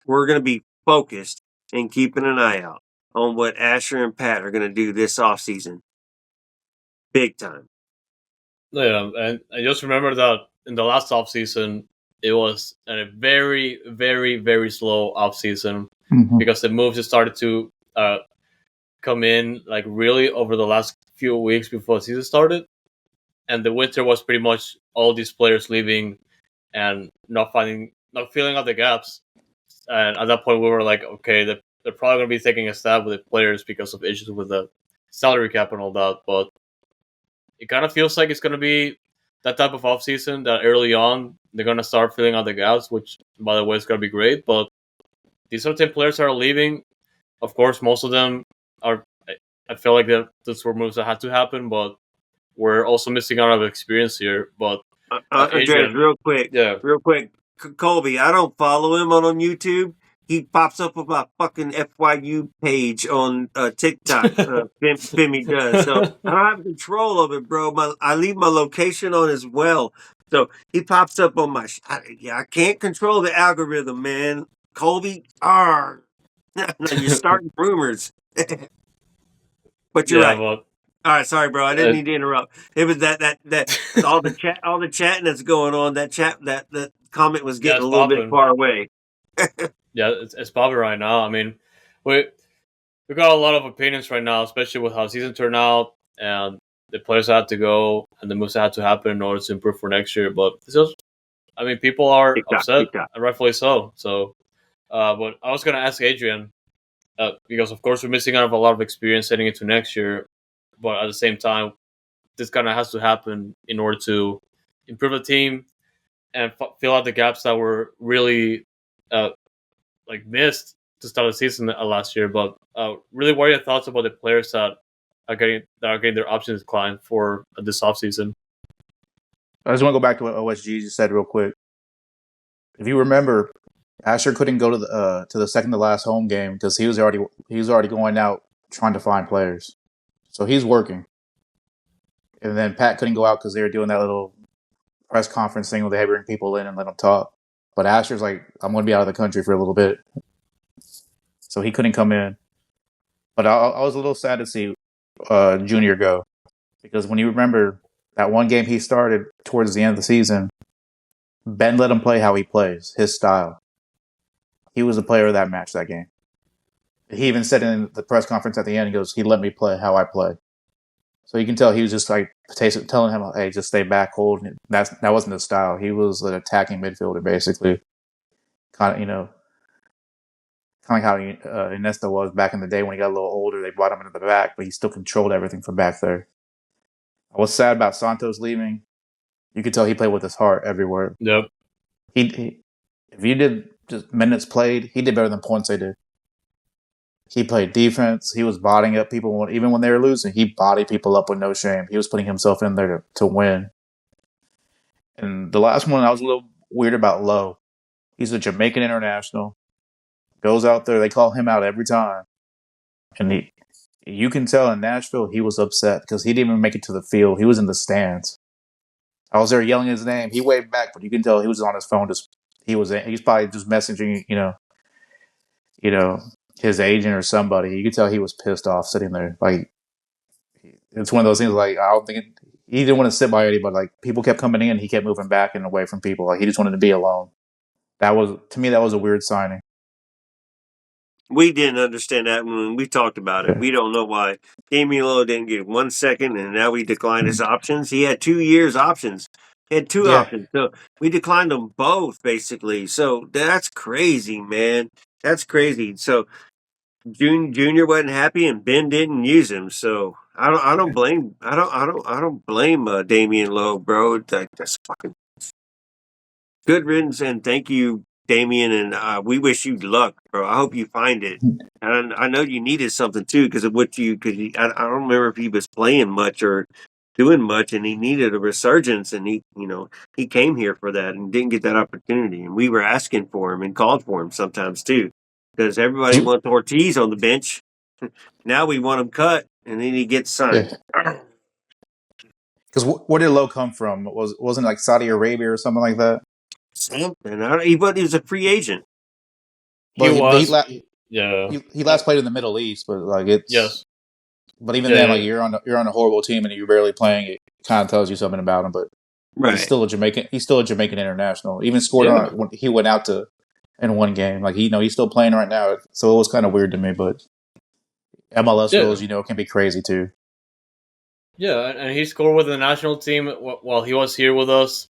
going to be focused and keeping an eye out on what Asher and Pat are going to do this offseason. Big time. Yeah, and I just remember that in the last offseason, it was a very, very, very slow offseason because the moves just started to come in like really over the last few weeks before the season started. And the winter was pretty much all these players leaving and not filling out the gaps. And at that point, we were like, okay, they're probably going to be taking a stab with the players because of issues with the salary cap and all that. But it kind of feels like it's going to be that type of offseason that early on they're going to start filling out the gaps, which, by the way, is going to be great. But these certain players are leaving. Of course, most of them are. I feel like those were moves that had to happen, but we're also missing out of experience here. But Andres, real quick, Colby, I don't follow him on YouTube. He pops up with my fucking FYU page on TikTok. Femi does. So I don't have control of it, bro. I leave my location on as well. So he pops up on my. I can't control the algorithm, man. Colby, you're starting rumors. But you're right. All right, sorry, bro. I didn't need to interrupt. It was that all the chatting that's going on. That comment was getting a little bit far away. Yeah, it's popping right now. I mean, we got a lot of opinions right now, especially with how the season turned out and the players had to go and the moves that had to happen in order to improve for next year. But it's just, I mean, people are upset, and rightfully so. So, but I was gonna ask Adrian because, of course, we're missing out of a lot of experience heading into next year. But at the same time, this kind of has to happen in order to improve the team and fill out the gaps that were really missed to start the season last year. But really, what are your thoughts about the players that are getting their options declined for this offseason? I just want to go back to what OSG just said real quick. If you remember, Asher couldn't go to the second to last home game because he was already going out trying to find players. So he's working. And then Pat couldn't go out because they were doing that little press conference thing where they bring people in and let them talk. But Asher's like, I'm going to be out of the country for a little bit. So he couldn't come in. But I was a little sad to see Junior go. Because when you remember that one game he started towards the end of the season, Ben let him play how he plays, his style. He was the player of that match that game. He even said in the press conference at the end, he goes, he let me play how I play. So you can tell he was just like telling him, hey, just stay back, hold. That wasn't his style. He was an attacking midfielder, basically. Kind of like how Iniesta was back in the day when he got a little older. They brought him into the back, but he still controlled everything from back there. I was sad about Santos leaving. You could tell he played with his heart everywhere. Yep. He if you did just minutes played, he did better than points they did. He played defense. He was bodying up people. Even when they were losing, he bodied people up with no shame. He was putting himself in there to win. And the last one, I was a little weird about Lowe. He's a Jamaican international. Goes out there. They call him out every time. And you can tell in Nashville he was upset because he didn't even make it to the field. He was in the stands. I was there yelling his name. He waved back, but you can tell he was on his phone. He's probably just messaging, his agent or somebody. You could tell he was pissed off sitting there. Like, it's one of those things. Like, I don't think he didn't want to sit by anybody. Like, people kept coming in, he kept moving back and away from people. Like, he just wanted to be alone. To me, that was a weird signing. We didn't understand that when we talked about it. We don't know why Damian Lowe didn't get 1 second, and now we declined his options. He had 2 years options Had two Yeah. options. So we declined them both, basically. So that's crazy, man. That's crazy. So Junior wasn't happy, and Ben didn't use him. So I don't blame. I don't blame Damian Lowe, bro. That's fucking good riddance, and thank you, Damian. And we wish you luck, bro. I hope you find it. And I know you needed something too because of what you. Because I don't remember if he was playing much or doing much, and he needed a resurgence, and he came here for that and didn't get that opportunity, and we were asking for him and called for him sometimes too, because everybody wants Ortiz on the bench. Now we want him cut, and then he gets signed. Yeah. Because where did Lowe come from? Wasn't it like Saudi Arabia or something like that? Something. He was a free agent. He But was. Yeah. he last played in the Middle East, but like it's Yes. But even Yeah, then, yeah. like you're on a horrible team and you're barely playing. It kind of tells you something about him. But Right. he's still a Jamaican. He's still a Jamaican international. Even scored Yeah. when he went out to in one game. Like he's still playing right now. So it was kind of weird to me. But MLS Yeah. rules, can be crazy too. Yeah, and he scored with the national team while he was here with us.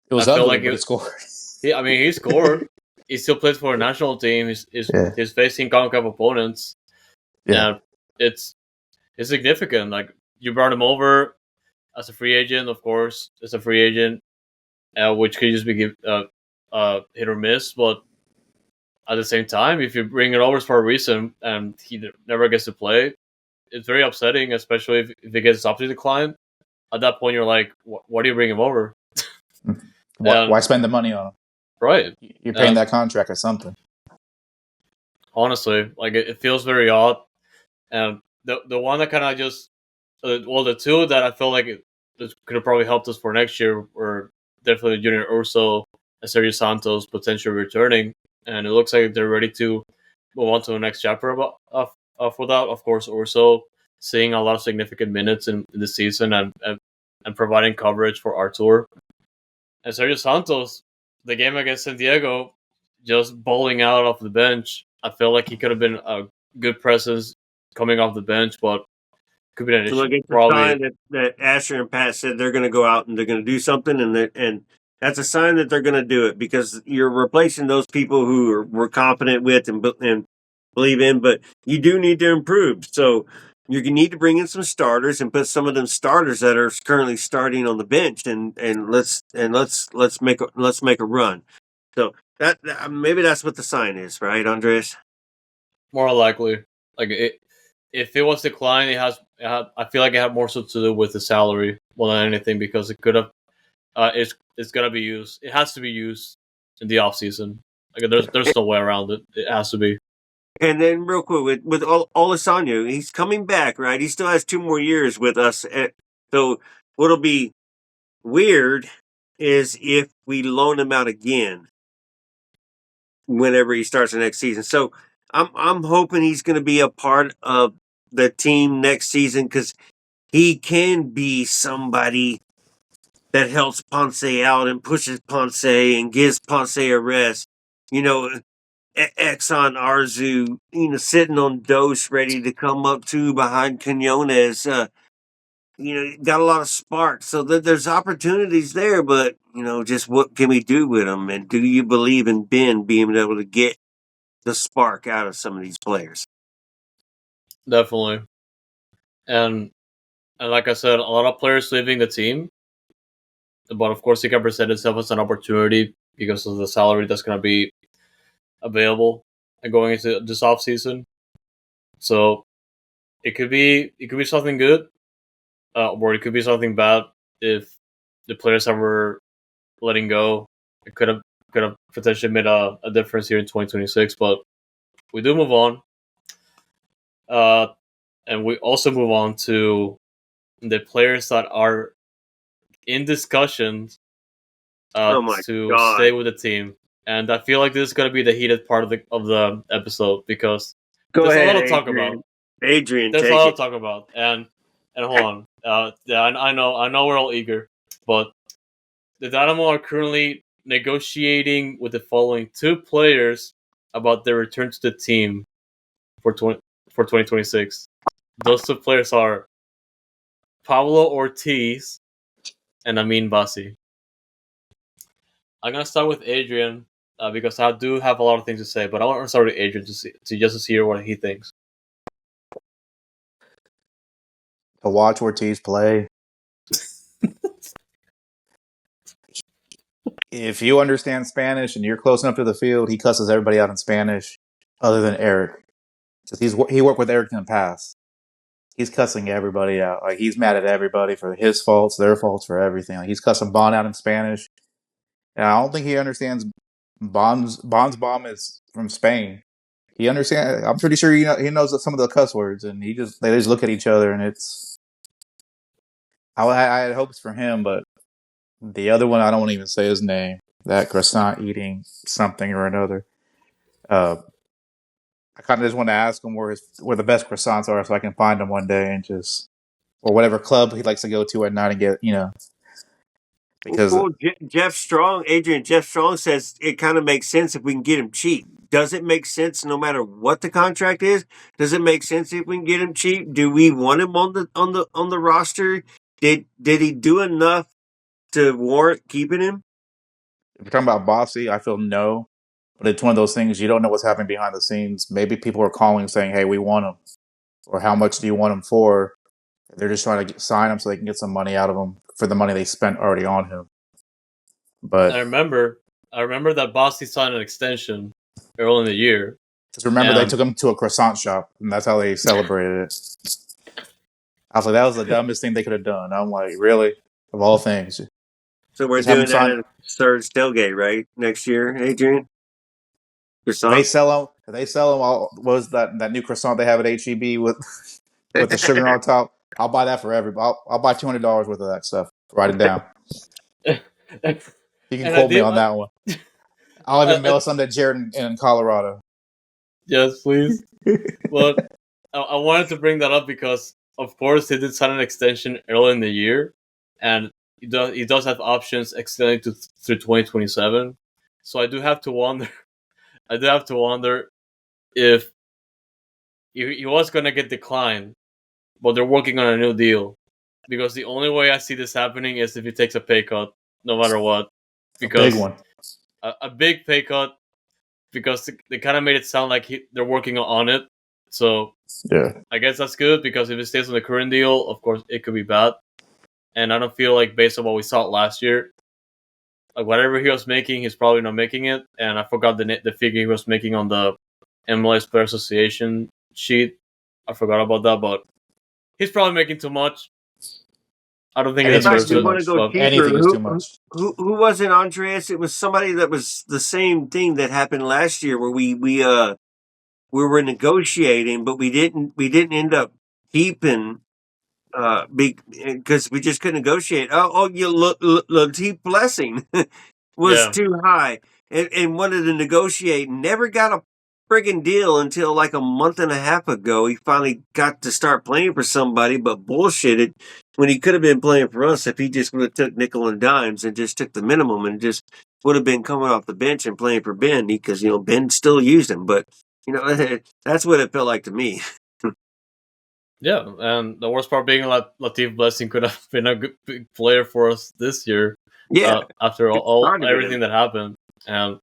It was I feel ugly, like but he scored. he scored. He still plays for a national team. He's facing CONCACAF opponents. Yeah. And it's significant. Like, you brought him over as a free agent, of course. It's a free agent, which could just be hit or miss. But at the same time, if you bring it over for a reason and he never gets to play, it's very upsetting, especially if he gets subsidy decline. At that point, you're like, why do you bring him over? Why spend the money on him? Right. You're paying that contract or something. Honestly, like, it feels very odd. And the one that kind of just, the two that I feel like it could have probably helped us for next year were definitely Junior Urso and Sergio Santos potentially returning, and it looks like they're ready to move on to the next chapter for that. Of course, Urso seeing a lot of significant minutes in the season and providing coverage for Artur. And Sergio Santos, the game against San Diego, just bowling out off the bench. I feel like he could have been a good presence coming off the bench, but could be an So issue. it's a Probably. sign that Asher and Pat said they're going to go out and they're going to do something, and that's a sign that they're going to do it because you're replacing those people who we're confident with and believe in, but you do need to improve. So you need to bring in some starters and put some of them starters that are currently starting on the bench, and let's make a run. So that maybe that's what the sign is, right, Andres? More likely, like, if it was declined, I feel like it had more so to do with the salary more than anything, because it could have. It's gonna be used. It has to be used in the off season. Like, there's no way around it. It has to be. And then, real quick, with Olisanya, he's coming back, right? He still has 2 more years with us. So, what'll be weird is if we loan him out again whenever he starts the next season. So, I'm hoping he's going to be a part of the team next season because he can be somebody that helps Ponce out and pushes Ponce and gives Ponce a rest. Exxon Arzu, sitting on Dose, ready to come up to behind Quinones. Got a lot of spark. So there's opportunities there, but, just what can we do with them? And do you believe in Ben being able to get the spark out of some of these players? Definitely. And like I said, a lot of players leaving the team, but of course he can present himself as an opportunity because of the salary that's going to be available and going into this off season. So it could be something good, or it could be something bad if the players that were letting go. It could have potentially made a difference here in 2026. But we do move on, and we also move on to the players that are in discussions Oh my to God. stay with the team. And I feel like this is going to be the heated part of the episode because Go there's ahead, a lot to talk Adrian. about. Adrian, There's a take lot it. to talk about, and hold on. Yeah, I know we're all eager, but the Dynamo are currently negotiating with the following two players about their return to the team for 2026. Those two players are Pablo Ortiz and Amin Bassi. I'm gonna start with Adrian because I do have a lot of things to say, but I want to start with Adrian to hear what he thinks. To watch Ortiz play. If you understand Spanish and you're close enough to the field, he cusses everybody out in Spanish, other than Eric. Because he worked with Eric in the past. He's cussing everybody out. Like, he's mad at everybody for his faults, their faults, for everything. Like, he's cussing Bond out in Spanish. And I don't think he understands Bond's bomb is from Spain. He understands. I'm pretty sure he knows some of the cuss words, and they just look at each other, and it's. I had hopes for him, but the other one, I don't want to even say his name. That croissant eating something or another. I kind of just want to ask him where the best croissants are, so I can find them one day and just, or whatever club he likes to go to at night and get, because Well, Jeff Strong says it kind of makes sense if we can get him cheap. Does it make sense no matter what the contract is? Does it make sense if we can get him cheap? Do we want him on the roster? Did he do enough to warrant keeping him? if you're talking about Bossy, I feel no. But it's one of those things you don't know what's happening behind the scenes. Maybe people are calling saying, "Hey, we want him," or "How much do you want him for?" They're just trying to sign him so they can get some money out of him for the money they spent already on him. But I remember that Bossy signed an extension early in the year. just remember, they took him to a croissant shop, and that's how they celebrated it. I was like, that was the dumbest thing they could have done. I'm like, really? Of all things. So we're Just have doing him that sign- at Surge Tailgate, right? Next year, Adrian? They sell them all. What was that new croissant they have at HEB with the sugar on top? I'll buy that for everybody. I'll buy $200 worth of that stuff. Write it down. You can quote me on that one. I'll even mail some to Jared in Colorado. Yes, please. But I wanted to bring that up because, of course, he did sign an extension early in the year, and he does have options extending through 2027. So I do have to wonder. If he was gonna get declined, but they're working on a new deal. Because the only way I see this happening is if he takes a pay cut, no matter what. Because a big one. A big pay cut, because they kind of made it sound like they're working on it. So yeah, I guess that's good, because if it stays on the current deal, of course it could be bad. And I don't feel like, based on what we saw last year, like whatever he was making, he's probably not making it. And I forgot the figure he was making on the MLS Player Association sheet. I forgot about that, but he's probably making too much. I don't think anything that's is too want to much. go cheaper. Anything is too much. Who was it, Andres? It was somebody that was the same thing that happened last year, where we were negotiating, but we didn't end up keeping because we just couldn't negotiate. Latif Blessing was too high, and wanted to negotiate. Never got a friggin' deal until like a month and a half ago. He finally got to start playing for somebody, but bullshitted when he could have been playing for us if he just would have took nickel and dimes and just took the minimum and just would have been coming off the bench and playing for Ben, because Ben still used him, but that's what it felt like to me. Yeah, and the worst part being Latif Blessing could have been a good big player for us this year. Yeah, after everything that happened. And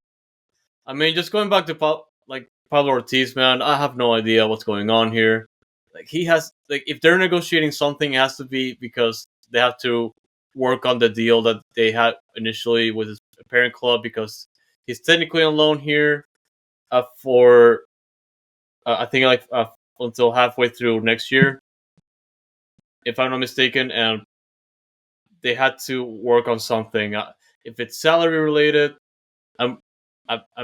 I mean, just going back to Pablo Ortiz, man, I have no idea what's going on here. Like, he has, like, if they're negotiating something, it has to be because they have to work on the deal that they had initially with his parent club, because he's technically on loan here for I think until halfway through next year, if I'm not mistaken, and they had to work on something. If it's salary related, I'm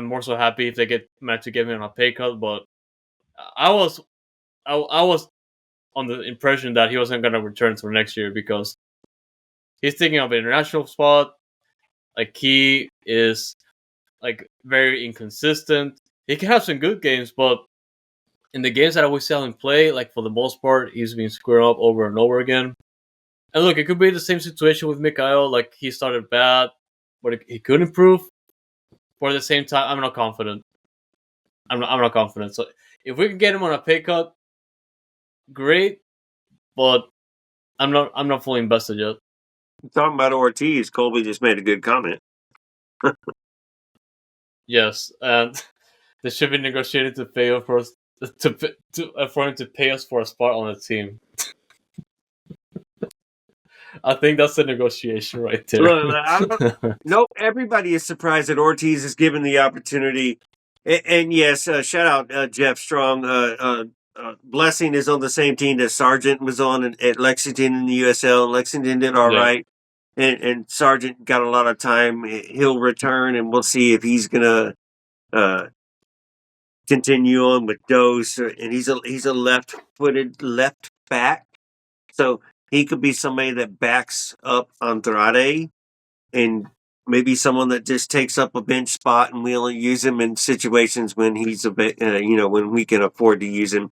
more so happy if they manage to get me on a pay cut. But I was on the impression that he wasn't gonna return until next year, because he's taking up an international spot. Like, he is like very inconsistent. He can have some good games, but in the games that we saw him play, like, for the most part, he's been screwing up over and over again. And look, it could be the same situation with Mikhail. Like, he started bad, but he could improve. But at the same time, I'm not confident. I'm not confident. So if we can get him on a pay cut, great. But I'm not fully invested yet. talking about Ortiz, Colby just made a good comment. Yes, and they should be negotiated to pay for us for him to pay us for a spot on the team. I think that's the negotiation right there. Look, nope. Everybody is surprised that Ortiz is given the opportunity. And yes, shout out Jeff Strong. Blessing is on the same team that Sargent was on at Lexington in the USL. Lexington did all right, and Sargent got a lot of time. He'll return, and we'll see if he's gonna continue on with Dose. And he's a left-footed left back, so he could be somebody that backs up Andrade, and maybe someone that just takes up a bench spot, and we only use him in situations when he's a bit, when we can afford to use him.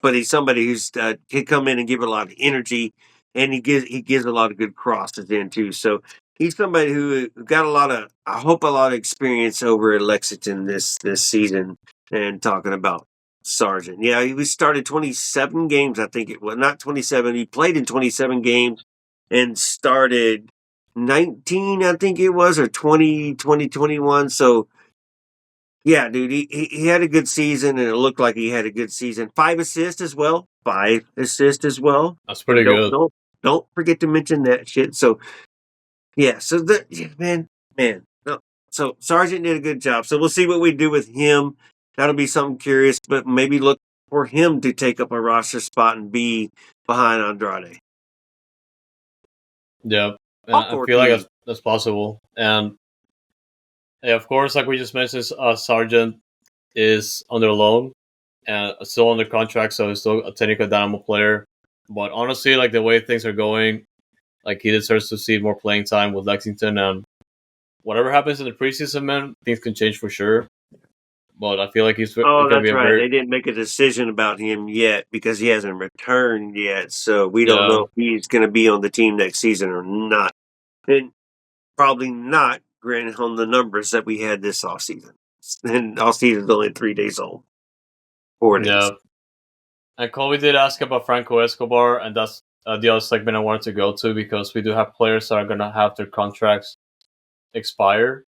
But he's somebody who's can come in and give a lot of energy, and he gives a lot of good crosses in too. So he's somebody who got a lot of experience over at Lexington this season. And talking about Sargent, yeah, he started 27 games. I think it was not 27. He played in 27 games and started 19, I think it was, or 20, 21. So yeah, dude, he had a good season, and it looked like he had a good season. 5 assists as well. 5 assists as well. That's pretty good. Don't forget to mention that shit. So yeah, so man. No, so Sargent did a good job. So we'll see what we do with him. That'll be something curious, but maybe look for him to take up a roster spot and be behind Andrade. Yeah, I feel like that's possible. And yeah, of course, like we just mentioned, Sargent is under loan and still under contract, so he's still a technical Dynamo player. But honestly, like the way things are going, like he deserves to see more playing time with Lexington. And whatever happens in the preseason, man, things can change for sure. But I feel like he's going to be right. They didn't make a decision about him yet because he hasn't returned yet. So we don't know if he's going to be on the team next season or not. And probably not, granted, on the numbers that we had this offseason. And offseason is only 3 days old. 4 days. Yeah. And Colby did ask about Franco Escobar, and that's the other segment I wanted to go to because we do have players that are going to have their contracts expire.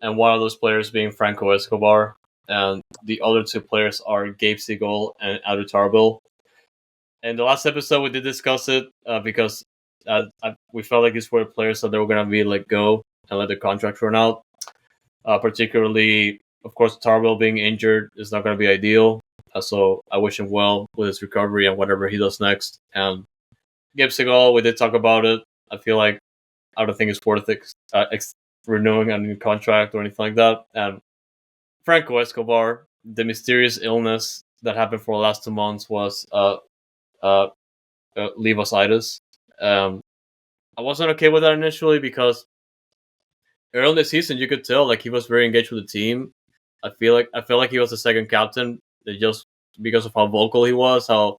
And one of those players being Franco Escobar. And the other 2 players are Gabe Seagull and Adrian Valdez. In the last episode, we did discuss it because we felt like these were players that they were going to be let go and let the contract run out. Particularly, of course, Tarbell being injured is not going to be ideal. So I wish him well with his recovery and whatever he does next. And Gabe Seagull, we did talk about it. I feel like I don't think it's worth renewing a new contract or anything like that. And Franco Escobar, the mysterious illness that happened for the last 2 months was levositis. I wasn't okay with that initially because early in the season you could tell like he was very engaged with the team. I felt like he was the second captain, just because of how vocal he was, how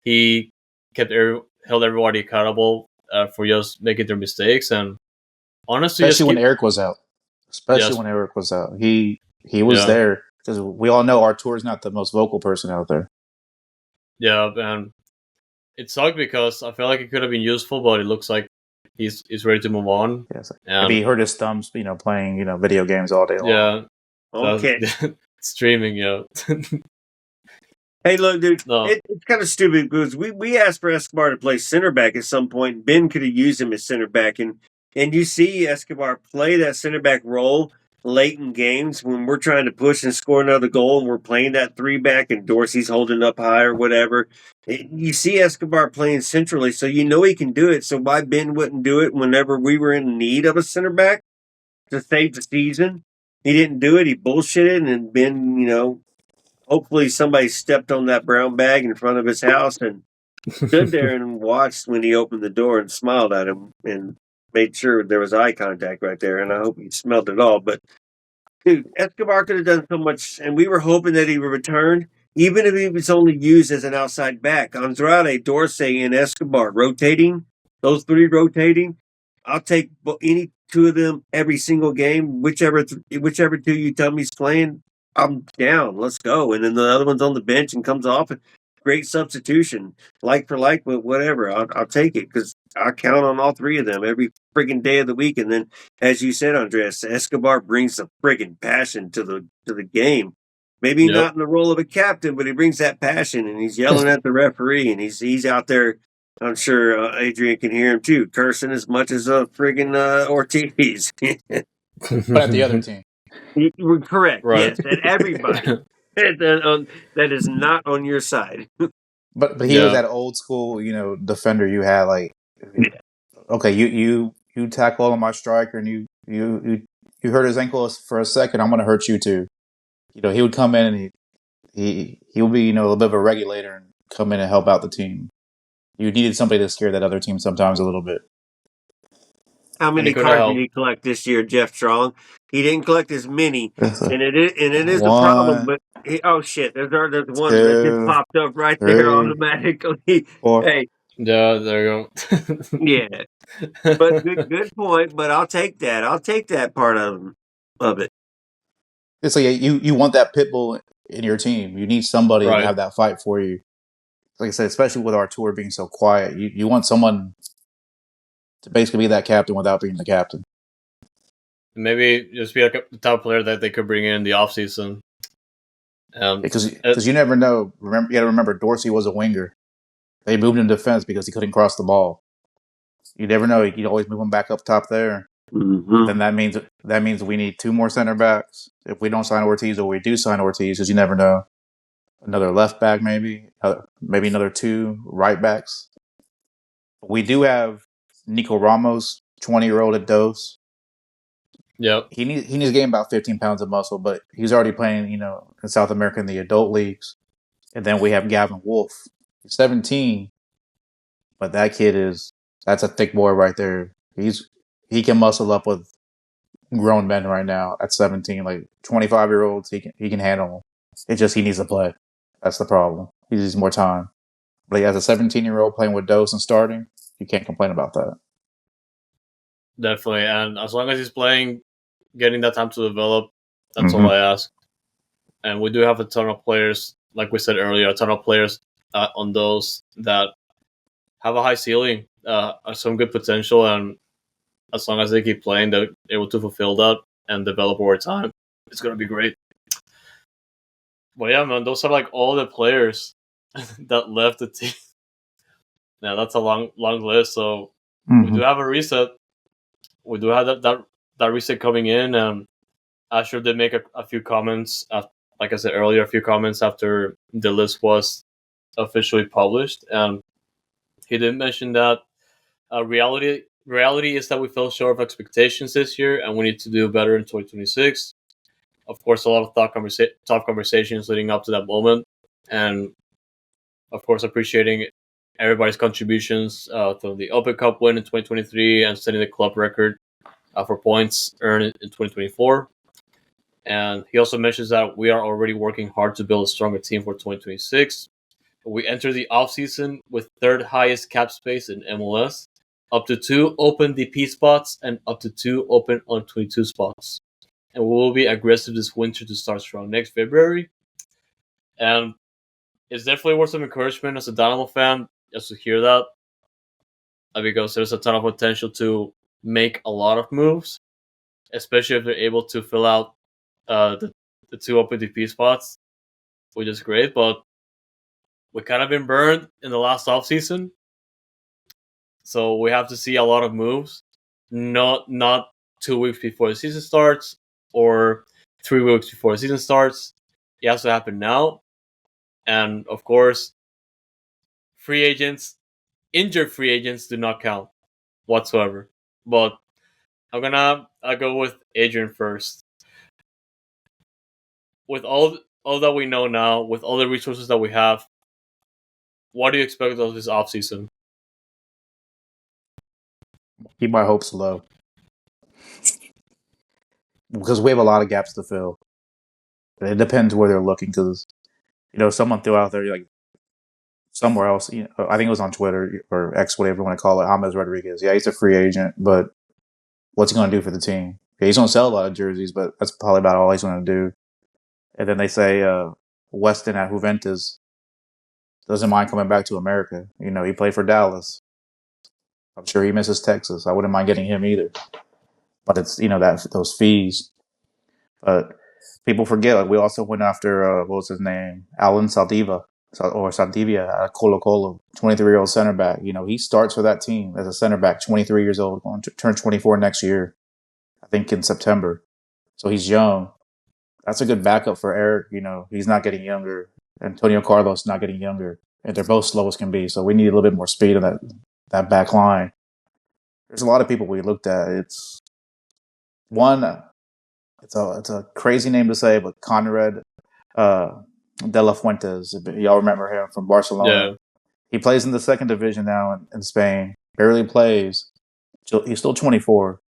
he held everybody accountable for just making their mistakes, and honestly, especially when Eric was out. He was there because we all know Artur is not the most vocal person out there. Yeah, and it sucked because I felt like it could have been useful, but it looks like he's ready to move on. Yes, maybe he hurt his thumbs, playing video games all day long. Yeah, okay. Streaming, yeah. Hey, look, dude, it's kind of stupid because we asked for Escobar to play center back at some point. Ben could have used him as center back, and you see Escobar play that center back role late in games when we're trying to push and score another goal, and we're playing that 3-back, and Dorsey's holding up high or whatever. You see Escobar playing centrally, so you know he can do it. So why Ben wouldn't do it whenever we were in need of a center back to save the season? He didn't do it. He bullshitted, and Ben, hopefully somebody stepped on that brown bag in front of his house and stood there and watched when he opened the door and smiled at him and made sure there was eye contact right there. And I hope he smelled it all. But, dude, Escobar could have done so much, and we were hoping that he would return, even if he was only used as an outside back. Andrade, Dorsey, and Escobar rotating, those 3 rotating. I'll take any 2 of them every single game, whichever 2 you tell me he's playing. I'm down. Let's go. And then the other one's on the bench and comes off. great substitution, like for like, but whatever. I'll take it because I count on all three of them every friggin' day of the week. And then, as you said, Andres, Escobar brings some friggin' passion to the game. Maybe Yep. not in the role of a captain, but he brings that passion, and he's yelling at the referee, and he's out there. I'm sure Adrian can hear him too, cursing as much as friggin' Ortiz. But at the other team. You're correct. Right. Yes, and everybody that is not on your side. But he was that old school, defender you had. Like, okay, you tackle on my striker, and you hurt his ankle for a second. I'm going to hurt you too. He would come in and he would be a little bit of a regulator and come in and help out the team. You needed somebody to scare that other team sometimes a little bit. How many cards did he collect this year, Jeff Strong? He didn't collect as many, and it is a problem. But oh shit, there's one that just popped up right there automatically. 4. Hey, yeah, there you go. Yeah, but good point. But I'll take that. I'll take that part of it. It's like you want that pit bull in your team. You need somebody to have that fight for you. Like I said, especially with our tour being so quiet, you want someone to basically be that captain without being the captain. Maybe just be like the top player that they could bring in the offseason. Because you never know. You got to remember, Dorsey was a winger. They moved him to defense because he couldn't cross the ball. You never know. You'd always move him back up top there. Mm-hmm. Then that means we need 2 more center backs. If we don't sign Ortiz, or we do sign Ortiz, because you never know. Another left back, maybe another 2 right backs. We do have Nico Ramos, 20-year-old at Dos. Yep. He needs to gain about 15 pounds of muscle, but he's already playing, in South America in the adult leagues. And then we have Gavin Wolf. He's 17, but that kid that's a thick boy right there. He can muscle up with grown men right now at 17, like 25-year-olds. He can handle them. It's just he needs to play. That's the problem. He needs more time. But as a 17-year-old playing with Dos and starting, you can't complain about that. Definitely, and as long as he's playing, getting that time to develop, that's all I ask. And we do have a ton of players, like we said earlier, a ton of players on those that have a high ceiling, some good potential, and as long as they keep playing, they're able to fulfill that and develop over time. It's going to be great. But yeah, man, those are like all the players that left the team. Now, that's a long list, so we do have a reset. We do have that reset coming in, and Asher did make a few comments, like I said earlier, a few comments after the list was officially published, and he did mention that reality is that we fell short of expectations this year, and we need to do better in 2026. Of course, a lot of tough conversations leading up to that moment, and of course, appreciating everybody's contributions to the Open Cup win in 2023 and setting the club record for points earned in 2024. And he also mentions that we are already working hard to build a stronger team for 2026. We enter the offseason with 3rd highest cap space in MLS, up to 2 open DP spots, and up to 2 open on 22 spots. And we will be aggressive this winter to start strong next February. And it's definitely worth some encouragement as a Dynamo fan just to hear that, because there's a ton of potential to make a lot of moves, especially if they're able to fill out the 2 open DP spots, which is great. But we kind of been burned in the last offseason, so we have to see a lot of moves. Not 2 weeks before the season starts or 3 weeks before the season starts. It has to happen now. And of course, injured free agents do not count whatsoever. But I'm gonna go with Adrian first. With all that we know now, with all the resources that we have, what do you expect of this offseason? Keep my hopes low. Because we have a lot of gaps to fill. It depends where they're looking, because, someone threw out there, like, somewhere else, I think it was on Twitter or X, whatever you want to call it, James Rodriguez. Yeah, he's a free agent, but what's he going to do for the team? Yeah, he's going to sell a lot of jerseys, but that's probably about all he's going to do. And then they say Weston at Juventus, Doesn't mind coming back to America. He played for Dallas. I'm sure he misses Texas. I wouldn't mind getting him either. But it's that those fees. But people forget. Like we also went after what was his name, Alan Saldivia out of Colo Colo, 23-year-old center back. He starts for that team as a center back, 23 years old, going to turn 24 next year. I think in September. So he's young. That's a good backup for Eric. He's not getting younger. Antonio Carlos not getting younger. And they're both slow as can be. So we need a little bit more speed in that back line. There's a lot of people we looked at. It's a crazy name to say, but Conrad De La Fuentes. Y'all remember him from Barcelona. Yeah. He plays in the second division now in Spain. Barely plays. He's still 24.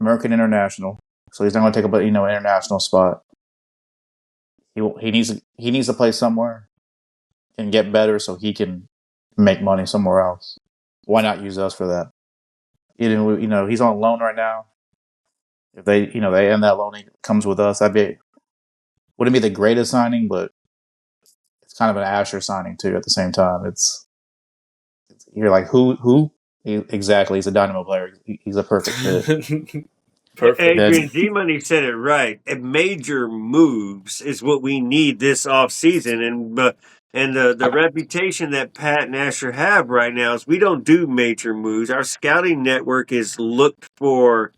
American international. So he's not going to take up an international spot. He needs to play somewhere and get better so he can make money somewhere else. Why not use us for that? He's on loan right now. If they end that loan, he comes with us. Wouldn't be the greatest signing, but it's kind of an Asher signing too. At the same time, you're like who? Exactly, he's a Dynamo player. He's a perfect fit. Perfect. Adrian G-Money said it right. Major moves is what we need this offseason. And the reputation that Pat and Asher have right now is we don't do major moves. Our scouting network is looked for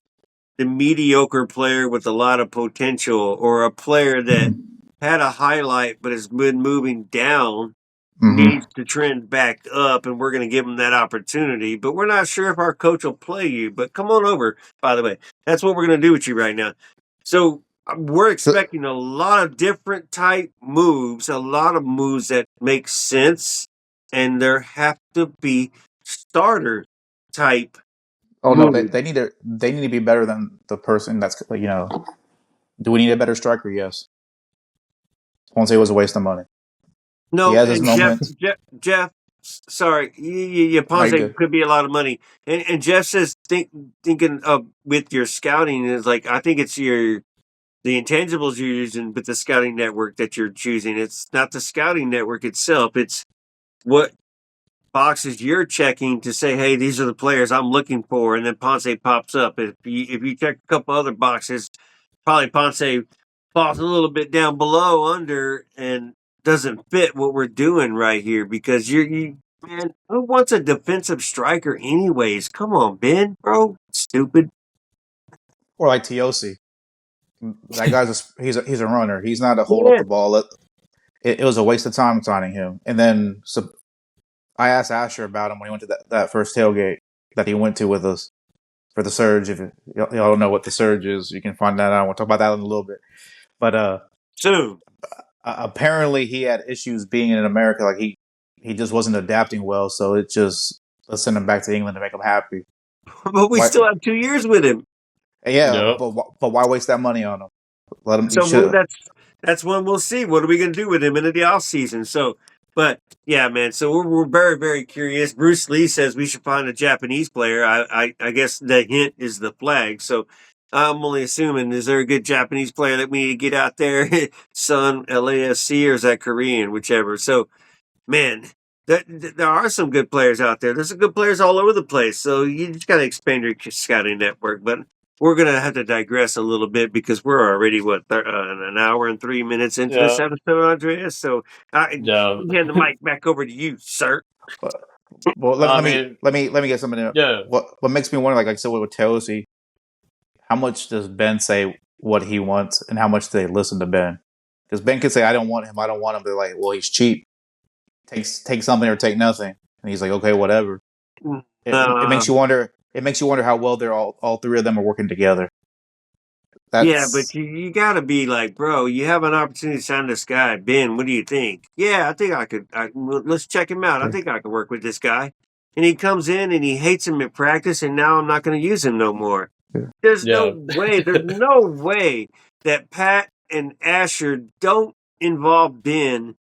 the mediocre player with a lot of potential or a player that had a highlight but has been moving down. Needs to trend back up, and we're going to give him that opportunity. But we're not sure if our coach will play you. But come on over, by the way. That's what we're going to do with you right now. So we're expecting a lot of different type moves, a lot of moves that make sense, and there have to be starter type. Oh no, they need to be better than the person that's Do we need a better striker? Yes. Won't say it was a waste of money. No, he has his moments. Jeff, sorry, Ponce could be a lot of money. And Jeff says thinking of with your scouting is like I think it's the intangibles you're using, but the scouting network that you're choosing. It's not the scouting network itself. It's what boxes you're checking to say, hey, these are the players I'm looking for, and then Ponce pops up. If you check a couple other boxes, probably Ponce falls a little bit down below, under, and doesn't fit what we're doing right here because man, who wants a defensive striker anyways? Come on, Ben, bro. Stupid. Or like Tiosi. That guy's he's a runner. He's not a hold up the ball. It was a waste of time signing him. And then I asked Asher about him when he went to that first tailgate that he went to with us for the Surge. If y'all don't know what the Surge is, you can find that out. We'll talk about that in a little bit. But soon. Apparently he had issues being in America. Like he just wasn't adapting well. So let's send him back to England to make him happy. But we still have 2 years with him. Yeah, but why waste that money on him? Let him. So that's when we'll see. What are we going to do with him in the off season? So, but yeah, man. So we're very, very curious. Bruce Lee says we should find a Japanese player. I guess the hint is the flag. So I'm only assuming, is there a good Japanese player that we need to get out there? Sun, LAFC, or is that Korean? Whichever. So, man, there are some good players out there. There's some good players all over the place. So you just got to expand your scouting network. But we're going to have to digress a little bit because we're already, an hour and 3 minutes into this episode, Andreas. So hand the mic back over to you, sir. Well, let me get something. What makes me wonder, like I said with Teosi, how much does Ben say what he wants, and how much do they listen to Ben? Because Ben can say, "I don't want him. I don't want him." They're like, "Well, he's cheap. Take something or take nothing." And he's like, "Okay, whatever." It makes you wonder. It makes you wonder how well they're all three of them are working together. Yeah, but you got to be like, bro, you have an opportunity to sign this guy. Ben, what do you think? Yeah, I think I could. Let's check him out. I think I could work with this guy. And he comes in and he hates him at practice, and now I'm not going to use him no more. Yeah. There's no way that Pat and Asher don't involve Ben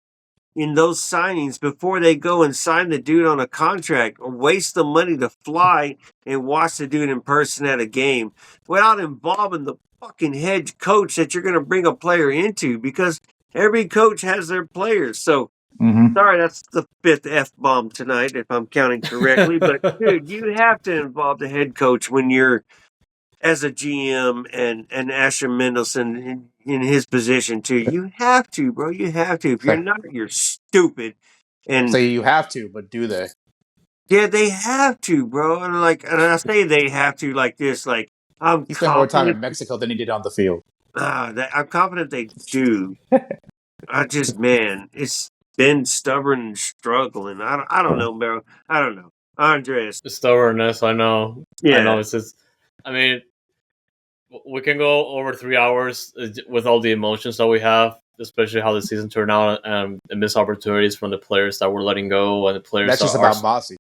in those signings before they go and sign the dude on a contract or waste the money to fly and watch the dude in person at a game without involving the fucking head coach that you're going to bring a player into, because every coach has their players. So Mm-hmm. Sorry, that's the 5th F-bomb tonight, if I'm counting correctly. But, dude, you have to involve the head coach when you're as a GM and Asher Mendelsohn in his position, too. You have to, bro. You have to. If you're not, you're stupid. And Say you have to, but do they? yeah, they have to, bro. And I say they have to like this, like I'm He spent more time in confident. Mexico than he did on the field. I'm confident they do. Man, it's been stubborn and struggling. I don't know, bro. I don't know. Andres, The stubbornness, I know. yeah, It's just, I mean, we can go over 3 hours with all the emotions that we have, especially how the season turned out and the missed opportunities from the players that we're letting go and the players That's that just are about Bossy.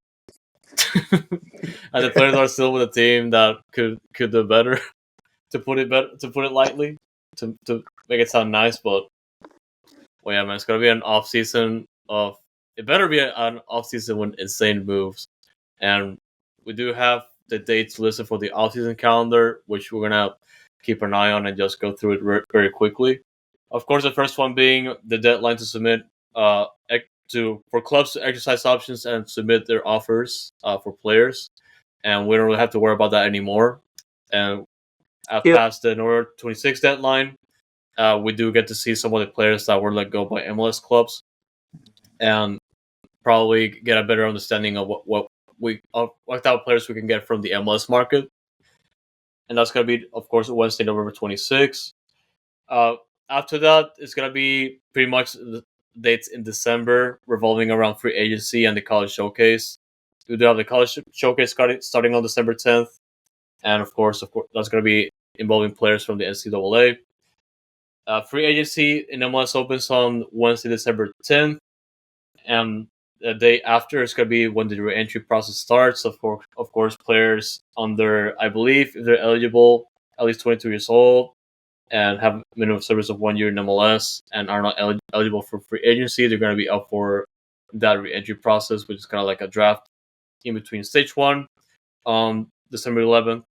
and the players are still with the team that could do better. To put it lightly, to make it sound nice, but well, yeah, man, it's gonna be an off season of. It better be an off season with insane moves, and we do have the dates listed for the off season calendar, which we're gonna keep an eye on and just go through it very quickly. Of course, the first one being the deadline to submit for clubs to exercise options and submit their offers for players, and we don't really have to worry about that anymore. And yep, past the November 26th deadline, we do get to see some of the players that were let go by MLS clubs, and probably get a better understanding of what type of players we can get from the MLS market. And that's gonna be, of course, Wednesday, November 26th. Uh, After that, it's gonna be pretty much the dates in December revolving around free agency and the college showcase. We do have the college showcase starting on December 10th, and of course, that's gonna be involving players from the NCAA. Free agency in MLS opens on Wednesday, December 10th, and the day after is going to be when the re-entry process starts. Of course, players under, I believe, if they're eligible, at least 22 years old, and have minimum service of 1 year in MLS, and are not eligible for free agency, they're going to be up for that re-entry process, which is kind of like a draft in between stage 1 on December 11th,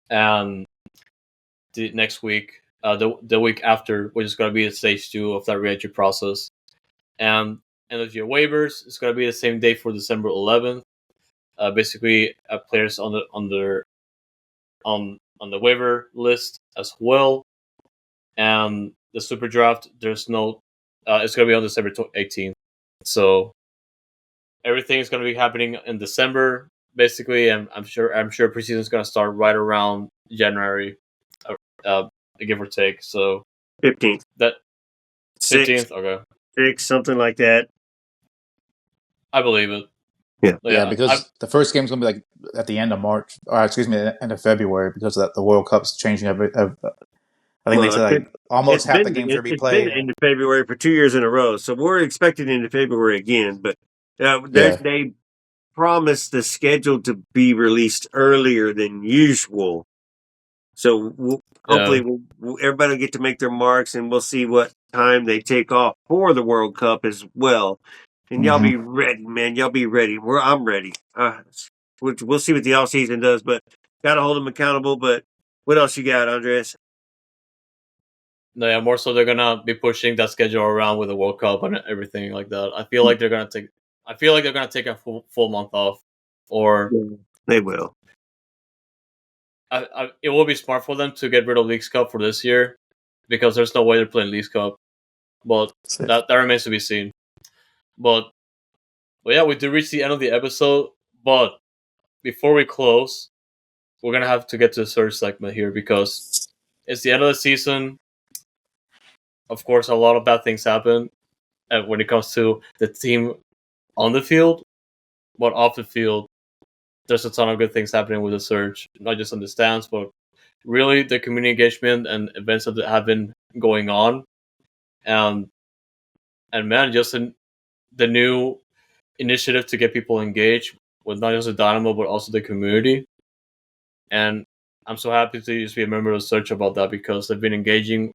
and the next week, the week after, which is going to be the stage 2 of that re-entry process. And end of year waivers is going to be the same day for December 11th. Basically, players on the waiver list as well. And the super draft, there's no. It's going to be on December 18th. So everything is going to be happening in December, basically, and I'm sure preseason is going to start right around January, give or take. So 15th, that 6th, 15th, okay, 6th, something like that. I believe it. Yeah, because the first game's going to be like at the end of March, or excuse me, the end of February, because of the World Cup's changing I think they said like almost half the games are to be played. It's been into February for 2 years in a row, so we're expecting into February again. But they promised the schedule to be released earlier than usual. So hopefully everybody will get to make their marks, and we'll see what time they take off for the World Cup as well. And y'all be ready, man. Y'all be ready. I'm ready. We'll see what the off season does, but gotta hold them accountable. But what else you got, Andres? No, yeah, more so they're gonna be pushing that schedule around with the World Cup and everything like that. I feel like they're gonna take a full month off, or They will. it will be smart for them to get rid of Leagues Cup for this year, because there's no way they're playing Leagues Cup. But that remains to be seen. But yeah, we do reach the end of the episode. But before we close, we're gonna have to get to the third segment here, because it's the end of the season. Of course, a lot of bad things happen when it comes to the team on the field, but off the field, there's a ton of good things happening with the Surge, not just on the stands, but really the community engagement and events that have been going on, and man, just the new initiative to get people engaged with not just the Dynamo but also the community. And I'm so happy to just be a member of the Surge about that, because they've been engaging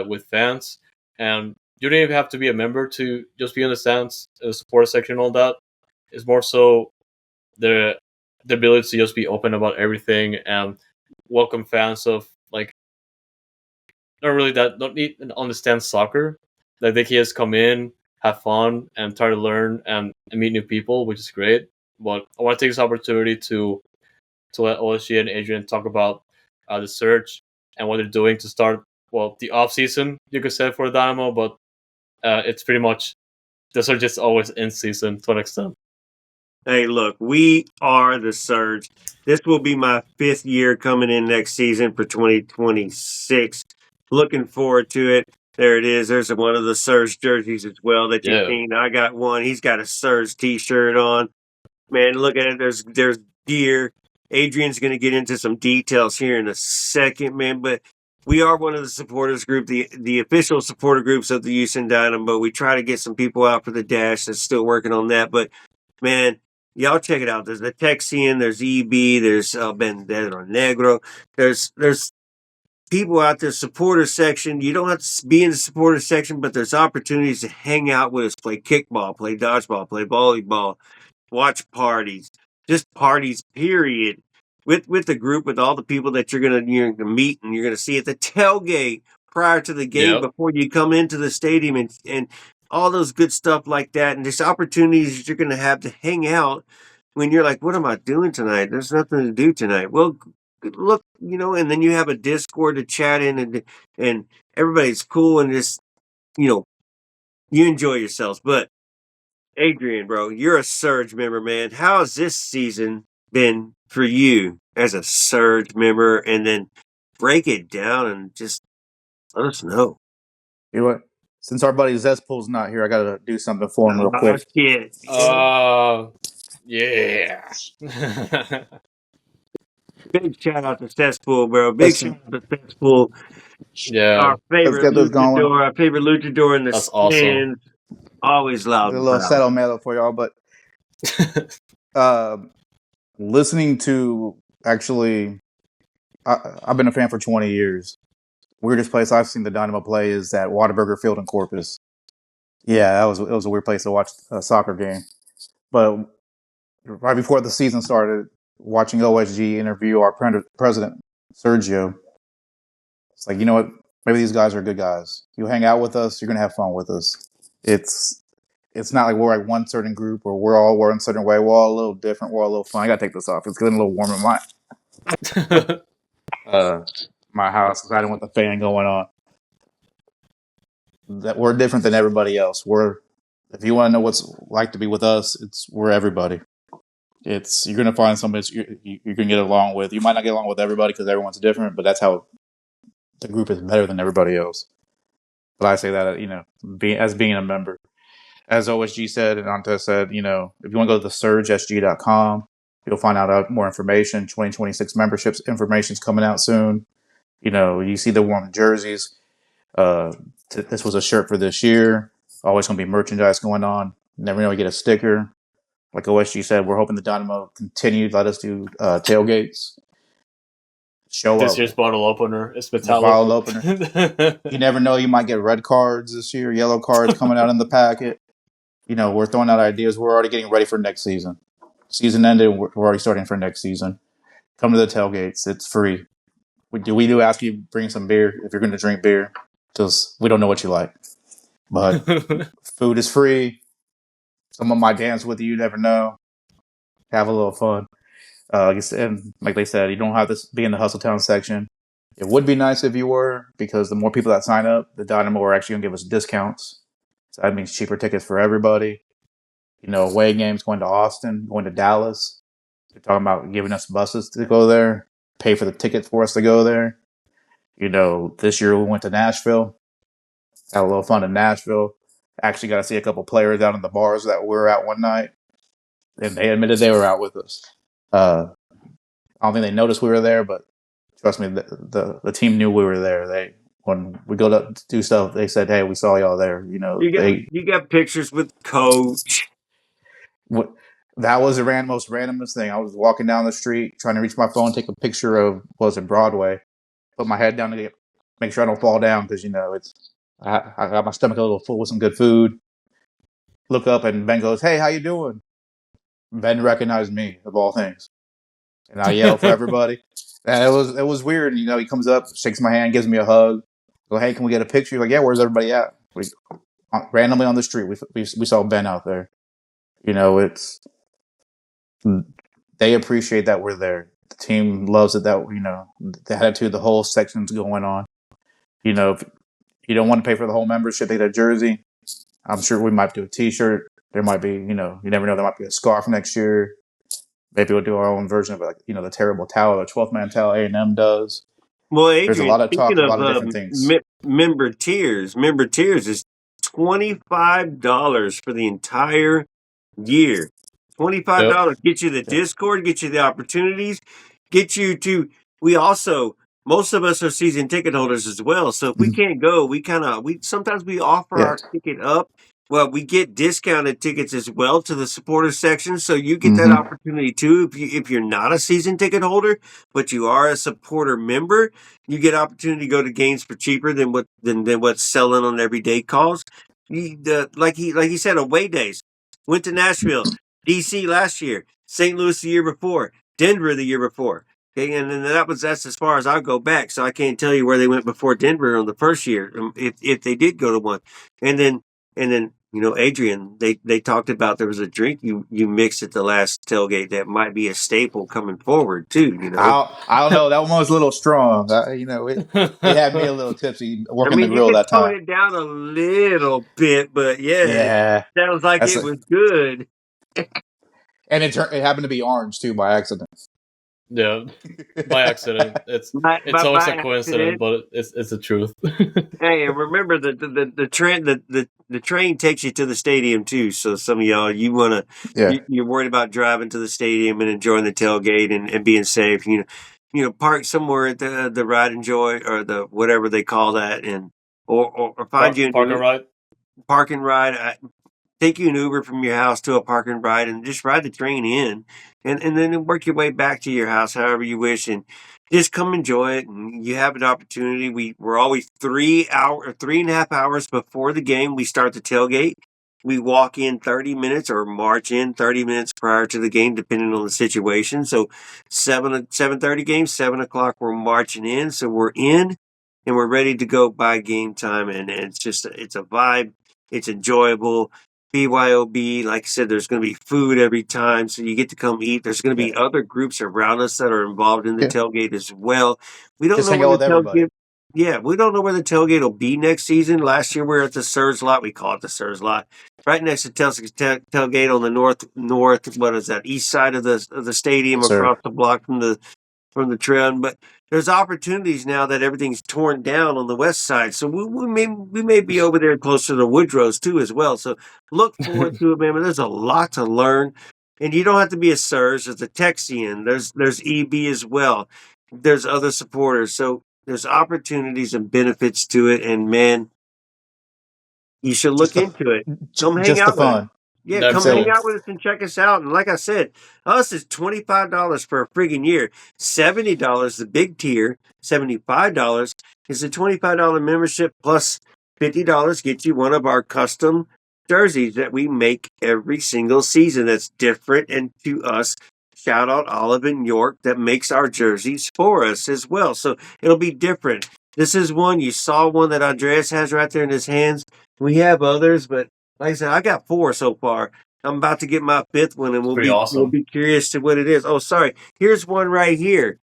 with fans, and you don't even have to be a member to just be in the stands, the support section, and all that. It's more so the ability to just be open about everything and welcome fans of, like, not really that don't need to understand soccer. Like, they can just come in, have fun and try to learn and meet new people, which is great. But I want to take this opportunity to let OSG and Adrian talk about the search and what they're doing to start, well, the off season, you could say, for Dynamo, but it's pretty much the search is always in season to an extent. Hey, look, we are the Surge. This will be my 5th year coming in next season for 2026. Looking forward to it. There it is. There's one of the Surge jerseys as well that you've seen. I got one. He's got a Surge t-shirt on. Man, look at it. There's gear. Adrian's going to get into some details here in a second, man. But we are one of the supporters group, the official supporter groups of the Houston Dynamo. We try to get some people out for the dash. That's still working on that. But man, y'all check it out. There's the Texian, there's EB, there's Vendetta Negro. There's people out there, supporter section. You don't have to be in the supporter section, but there's opportunities to hang out with us, play kickball, play dodgeball, play volleyball, watch parties, just parties, period. With the group, with all the people that you're gonna meet and you're gonna see at the tailgate prior to the game, before you come into the stadium, and all those good stuff like that, and there's opportunities that you're gonna have to hang out when you're like, what am I doing tonight? There's nothing to do tonight. Well, look, and then you have a Discord to chat in, and everybody's cool, and just you enjoy yourselves. But Adrian, bro, you're a Surge member, man. How has this season been for you as a Surge member? And then break it down and just let us know. You know what? Since our buddy Zespol's not here, I got to do something for him real quick. Shit. Yeah. Big shout out to Cesspool, bro. Big shout out to Cesspool. Yeah. Our favorite luchador in the That's stands. awesome. Always loud. A little settle mellow for y'all, but listening to, actually, I've been a fan for 20 years. Weirdest place I've seen the Dynamo play is at Whataburger Field in Corpus. Yeah, it was a weird place to watch a soccer game. But right before the season started, watching OSG interview our president, Sergio, it's like, you know what? Maybe these guys are good guys. You hang out with us, you're going to have fun with us. It's not like we're like one certain group or we're all one certain way. We're all a little different. We're all a little fun. I got to take this off. It's getting a little warm in my house because I don't want the fan going on. That we're different than everybody else. If you want to know what's like to be with us, we're everybody. You're gonna find somebody you can get along with. You might not get along with everybody because everyone's different, but that's how the group is better than everybody else. But I say that as being a member, as OSG said and Ante said, if you want to go to thesurgesg.com, you'll find out more information. 2026 memberships information is coming out soon. You see the warm jerseys. This was a shirt for this year. Always going to be merchandise going on. Never know you get a sticker. Like OSG said, we're hoping the Dynamo continue to let us do tailgates. Show this up. year's bottle opener is metallic. Bottle opener. You never know. You might get red cards this year, yellow cards coming out in the packet. We're throwing out ideas. We're already getting ready for next season. Season ended. We're already starting for next season. Come to the tailgates. It's free. We do ask you bring some beer if you're going to drink beer, because we don't know what you like. But food is free. Someone might dance with you. You never know. Have a little fun. And like they said, you don't have to be in the Hustletown section. It would be nice if you were, because the more people that sign up, the Dynamo are actually going to give us discounts. So that means cheaper tickets for everybody. Away games, going to Austin, going to Dallas. They're talking about giving us buses to go there, pay for the tickets for us to go there. This year we went to Nashville. Had a little fun in Nashville. Actually got to see a couple players out in the bars that we were at one night. And they admitted they were out with us. I don't think they noticed we were there, but trust me, the team knew we were there. When we go to do stuff, they said, "Hey, we saw y'all there." You got pictures with Coach. That was the most randomest thing. I was walking down the street trying to reach my phone, take a picture of Broadway, put my head down to make sure I don't fall down because I got my stomach a little full with some good food. Look up and Ben goes, "Hey, how you doing?" Ben recognized me of all things, and I yell for everybody. And it was weird. He comes up, shakes my hand, gives me a hug. Go, "Hey, can we get a picture?" He's like, "Yeah, where's everybody at?" randomly on the street. We saw Ben out there. You know, they appreciate that we're there. The team loves it that, you know, the attitude, the whole section's going on. You know, if you don't want to pay for the whole membership, they get a jersey. I'm sure we might do a T-shirt. There might be, you know, you never know. There might be a scarf next year. Maybe we'll do our own version of it, like, you know, the terrible towel, the 12th man towel A&M does. Well, There's a Adrian, lot of talk, speaking a of lot of different things. member tiers is $25 for the entire year. $25 get you the Discord, get you the opportunities, get you to. Most of us are season ticket holders as well. So if we can't go, we sometimes we offer our ticket up. Well, we get discounted tickets as well to the supporter section, so you get that opportunity too. If you're not a season ticket holder, but you are a supporter member, you get opportunity to go to games for cheaper than what's selling on everyday calls. Like he said, away days. Went to Nashville, DC last year, St. Louis the year before, Denver the year before. Okay, and then that's as far as I'll go back. So I can't tell you where they went before Denver on the first year, if they did go to one. And then you know, Adrian, they talked about there was a drink you mixed at the last tailgate that might be a staple coming forward too. You know, I don't know. That one was a little strong. You know, it had me a little tipsy working the you grill could that tone time. it down a little bit, but Yeah, it sounds like it was good. and it happened to be orange too by accident. Yeah, by accident. It's By always a accident. coincidence, but it's the truth. Hey, and remember the train takes you to the stadium too. So some of y'all, you're worried about driving to the stadium and enjoying the tailgate and being safe. You know, park somewhere at the Ride and Joy or the whatever they call that, and or find you Park and ride. park and ride. Take you an Uber from your house to a park and ride and just ride the train in and then work your way back to your house however you wish and just come enjoy it and you have an opportunity. We're always 3.5 hours before the game we start the tailgate. We walk in 30 minutes or march in 30 minutes prior to the game depending on the situation. So 7:30 game, 7 o'clock we're marching in. So we're in and we're ready to go by game time and it's a vibe. It's enjoyable. BYOB, like I said, there's going to be food every time, so you get to come eat. There's going to be other groups around us that are involved in the tailgate as well. We don't Just know hang out where with everybody. we don't know where the tailgate will be next season. Last year we were at the Surge Lot. We call it the Surge Lot, right next to tailgate on the north. What is that? East side of the stadium, Yes, sir. across the block from the trail. But there's opportunities now that everything's torn down on the west side. So we may be over there closer to Woodrow's too as well. So look forward to it, man. But there's a lot to learn. And you don't have to be a Surge. There's a Texian. There's EB as well. There's other supporters. So there's opportunities and benefits to it. And man, you should look into it. Come hang Just the out with us. fun. Yeah, come So hang out with us and check us out. And like I said, us is $25 for a friggin' year. $70 the big tier. $75 is a $25 membership plus $50 gets you one of our custom jerseys that we make every single season. That's different and to us. Shout out Olive in York that makes our jerseys for us as well. So it'll be different. This is one you saw one that Andres has right there in his hands. We have others, but like I said, I got 4 so far. I'm about to get my 5th one, and we'll pretty be awesome. curious to what it is. Oh, sorry. Here's one right here.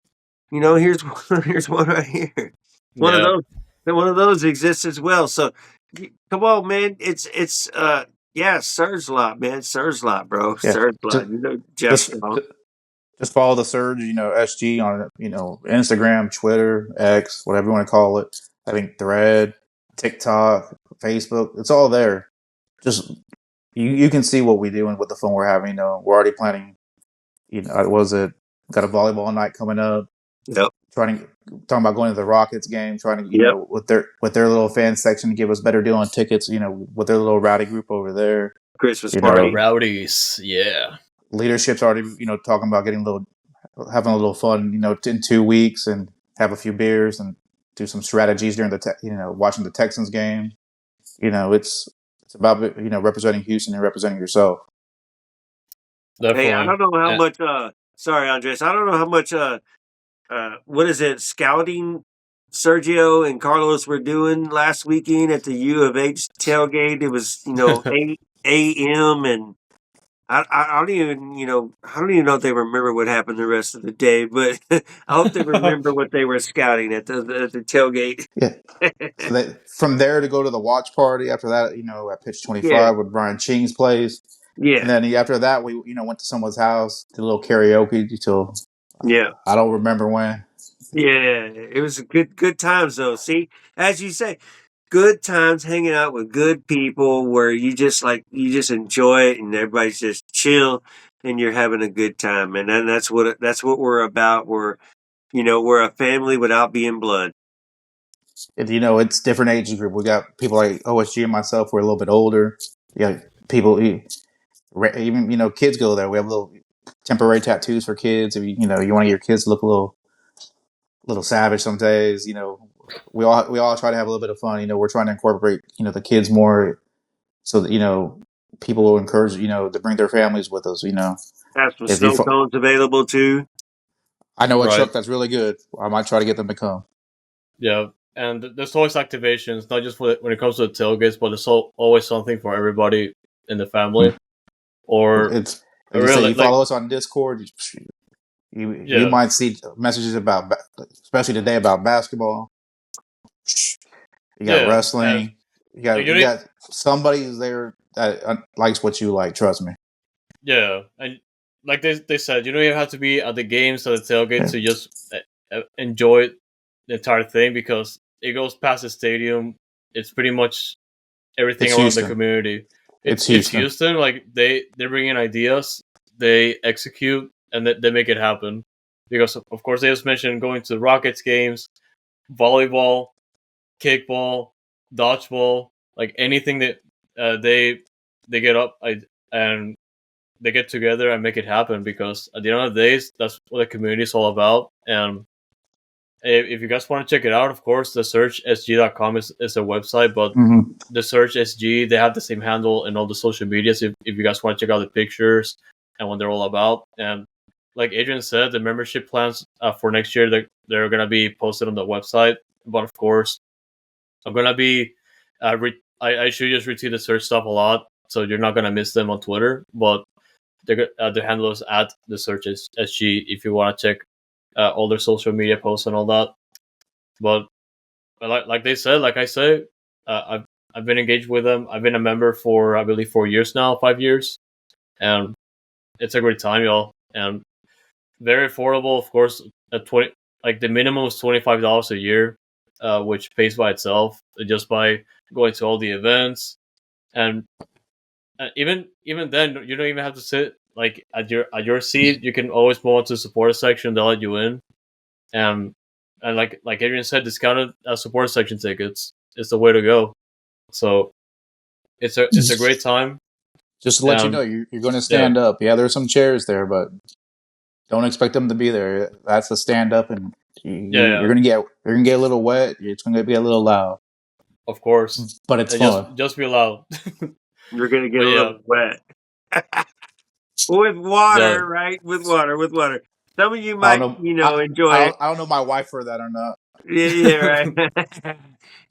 You know, here's one right here. One of those exists as well. So come on, man. It's Surge Lot, man. Surge Lot, bro. Yeah. Surge Lot. You know, Jeff. Just follow the Surge, you know, SG on, you know, Instagram, Twitter, X, whatever you want to call it. I think Thread, TikTok, Facebook, it's all there. Just you can see what we do and what the fun we're having. You know, we're already planning. You know, got a volleyball night coming up. Yep. Talking about going to the Rockets game. Trying to, you know, with their little fan section to give us better deal on tickets. You know, with their little rowdy group over there. Christmas party. Rowdies, yeah. Leadership's already, you know, talking about having a little fun, you know, in 2 weeks and have a few beers and do some strategies during watching the Texans game. You know, it's about, you know, representing Houston and representing yourself. Definitely. Hey, I don't know how much. Sorry, Andres. I don't know how much. What is it? Scouting Sergio and Carlos were doing last weekend at the U of H tailgate. It was 8 a.m. and I don't even know if they remember what happened the rest of the day, but I hope they remember what they were scouting at the tailgate. Yeah. So from there to go to the watch party. After that, at pitch Yeah, 25 with Brian Ching's place, yeah, and then after that we went to someone's house, did a little karaoke till yeah. I don't remember when. Yeah, it was a good times though. See, as you say, good times hanging out with good people where you just enjoy it and everybody's just chill and you're having a good time. And then that's what we're about. We're a family without being blood. And, it's different age group. We got people like OSG and myself. We're a little bit older. Yeah, people even kids go there. We have little temporary tattoos for kids. If you want your kids to look a little savage some days. We all try to have a little bit of fun. We're trying to incorporate the kids more, so that people will encourage to bring their families with us. Have some If you, snow cones available too. I know a Right. truck that's really good. I might try to get them to come. Yeah, and there's always activations, not just when it comes to the tailgates, but there's always something for everybody in the family. Or It's like you say, really, you follow us on Discord. You might see messages about, especially today, about basketball. You got wrestling. You got somebody who's there that likes what you like. Trust me. Yeah, and like they said, you don't even have to be at the games or the tailgate to just enjoy the entire thing, because it goes past the stadium. It's pretty much everything It's around Houston. the community. It's It's Houston. Houston. Like they bring in ideas, they execute, and they make it happen. Because of course they just mentioned going to Rockets games, volleyball, kickball, dodgeball, like anything that they get up and they get together and make it happen. Because at the end of the day, that's what the community is all about. And if you guys want to check it out, of course, the searchsg.com is a website, but Mm-hmm. the search SG, they have the same handle in all the social medias if you guys want to check out the pictures and what they're all about. And like Adrian said, the membership plans for next year, they're going to be posted on the website. But of course, I'm going to be, I should just retweet the search stuff a lot, so you're not going to miss them on Twitter. But the handle is at the search SG if you want to check all their social media posts and all that. But like they said, like I say, I've been engaged with them. I've been a member for, I believe, 4 years now, 5 years, and it's a great time, y'all. And very affordable, of course. At 20, like the minimum is $25 a year, which pays by itself just by going to all the events. And even then, you don't even have to sit like at your seat. You can always move on to the supporter section. They'll let you in, and like Adrian said, discounted supporter section tickets is the way to go. So it's a great time. Just to let you know, you're going to stand up. Yeah, there's some chairs there, but don't expect them to be there. That's a stand up, and you're gonna get a little wet. It's gonna be a little loud, of course, but it's fun. Just be loud. You're gonna get a little wet. With water, right? With water. Some of you might, enjoy it. I don't know my wife for that or not. Yeah, right.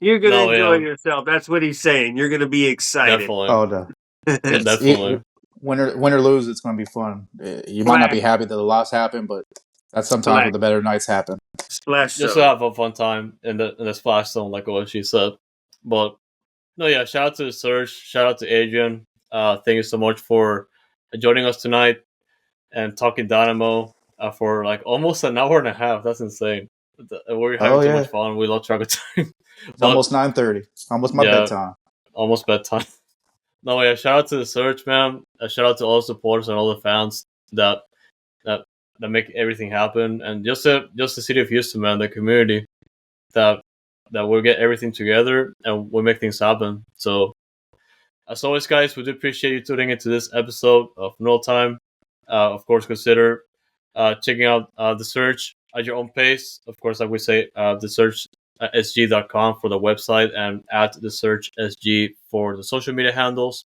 You're gonna enjoy yourself. That's what he's saying. You're gonna be excited. Definitely. Oh no. Definitely. Win or lose, it's gonna be fun. You might not be happy that the loss happened, but that's sometimes where the better nights happen. Splash just zone. to have a fun time in the splash zone, like what she said. But no, yeah, shout out to the Surge, shout out to Adrian. Thank you so much for joining us tonight and talking Dynamo for like almost an hour and a half. That's insane. We're having too much fun. We lost track of time. It's almost 9:30. Almost my bedtime. Almost bedtime. No, yeah, shout out to the Surge, man. Shout out to all the supporters and all the fans that make everything happen, and just the city of Houston, man, the community that we'll get everything together and we'll make things happen. So, as always, guys, we do appreciate you tuning into this episode of Noodle Time. Of course, consider checking out the Search at your own pace. Of course, like we say, the Search sg.com for the website, and at the Search SG for the social media handles.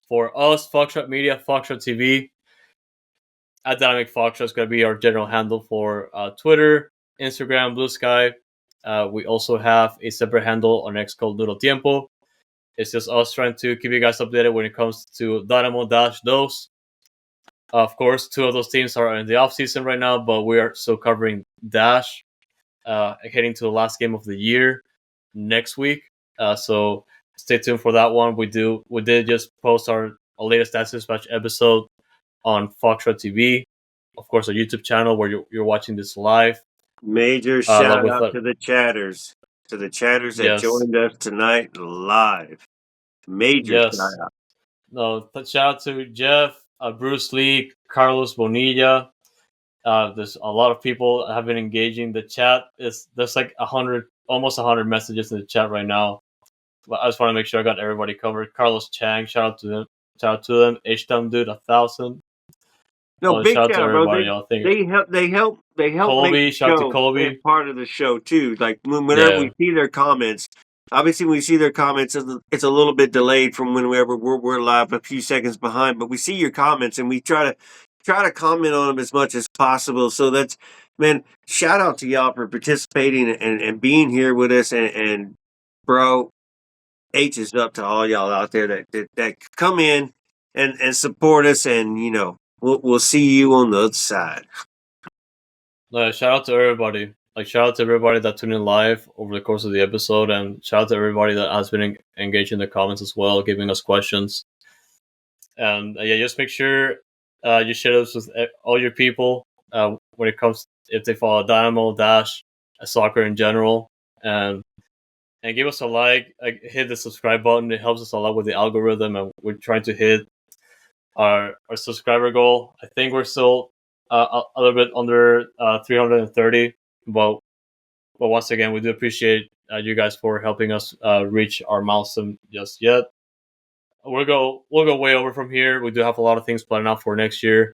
For us, Foxtrot Media, Foxtrot TV, at Dynamic Foxtrot is going to be our general handle for Twitter, Instagram, Blue Sky. We also have a separate handle on X called Noodle Tiempo. It's just us trying to keep you guys updated when it comes to Dynamo Dash Dos. Of course, 2 of those teams are in the offseason right now, but we are still covering Dash, heading to the last game of the year next week. So stay tuned for that one. We did just post our latest Stats Dispatch episode on Foxtrot TV. Of course, our YouTube channel where you're watching this live. Major shout out to the chatters. To the chatters that joined us tonight live. Major shout out. No, shout out to Jeff, Bruce Lee, Carlos Bonilla. There's a lot of people have been engaging. The chat there's like almost 100 messages in the chat right now. But I just want to make sure I got everybody covered. Carlos Chang, shout out to them. H-Town Dude, 1,000. No, big shout out to everybody. They help. Colby, make shout out to Colby. Part of the show too. Like whenever we see their comments, obviously when we see their comments, it's a little bit delayed from whenever we're live, a few seconds behind. But we see your comments and we try to comment on them as much as possible. So that's, man, shout out to y'all for participating and being here with us. And bro, H is up to all y'all out there that come in and support us, and we'll see you on the other side. Shout out to everybody. Shout out to everybody that tuned in live over the course of the episode, and shout out to everybody that has been engaged in the comments as well, giving us questions. And just make sure you share this with all your people when it comes, if they follow Dynamo, Dash, soccer in general, and give us a like, hit the subscribe button. It helps us a lot with the algorithm, and we're trying to hit our subscriber goal. I think we're still a little bit under 330, but once again, we do appreciate you guys for helping us reach our milestone just yet. We'll go way over from here. We do have a lot of things planned out for next year,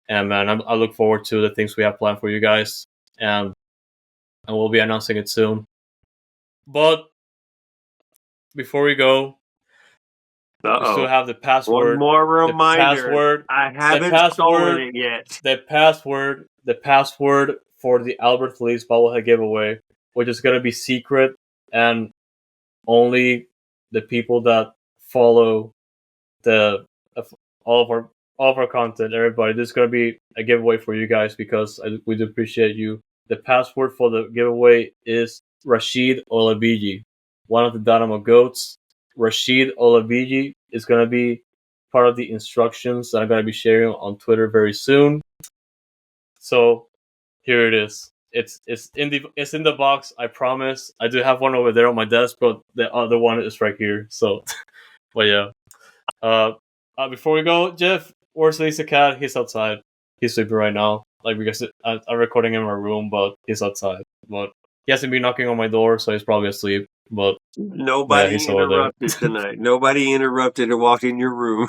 and man, I look forward to the things we have planned for you guys, and we'll be announcing it soon. But before we go, we still have the password. One more reminder. I haven't stolen it yet. The password for the Albert Feliz bobblehead giveaway, which is going to be secret, and only the people that follow all of our content, everybody. This is going to be a giveaway for you guys because we do appreciate you. The password for the giveaway is Rashid Olabiji, one of the Dynamo GOATs. Rashid Olabiji is going to be part of the instructions that I'm going to be sharing on Twitter very soon. So here it is. It's in the box. I promise. I do have one over there on my desk, but the other one is right here. So, but yeah. Before we go, Jeff, where's Lisa Cat? He's outside. He's sleeping right now. Because I'm recording in my room, but he's outside. But he hasn't been knocking on my door, so he's probably asleep. But nobody interrupted tonight. Nobody interrupted or walked in your room.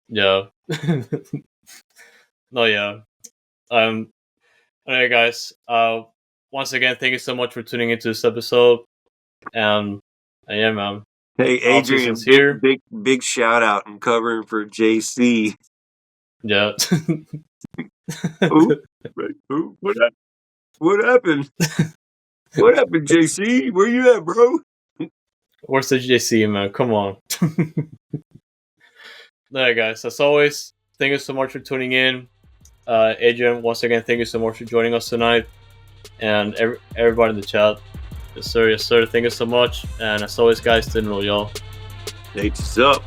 Yeah. No, yeah. Alright, guys. Once again, thank you so much for tuning into this episode. And yeah, man. Hey, Adrian, here. Big shout out and covering for JC. Yeah. Ooh, what happened? What happened, JC? Where you at, bro? Where's the JC, man? Come on. Alright, guys. As always, thank you so much for tuning in. Adrian, once again, thank you so much for joining us tonight. And everybody in the chat. Yes, sir. Thank you so much. And as always, guys, didn't know y'all. H is up.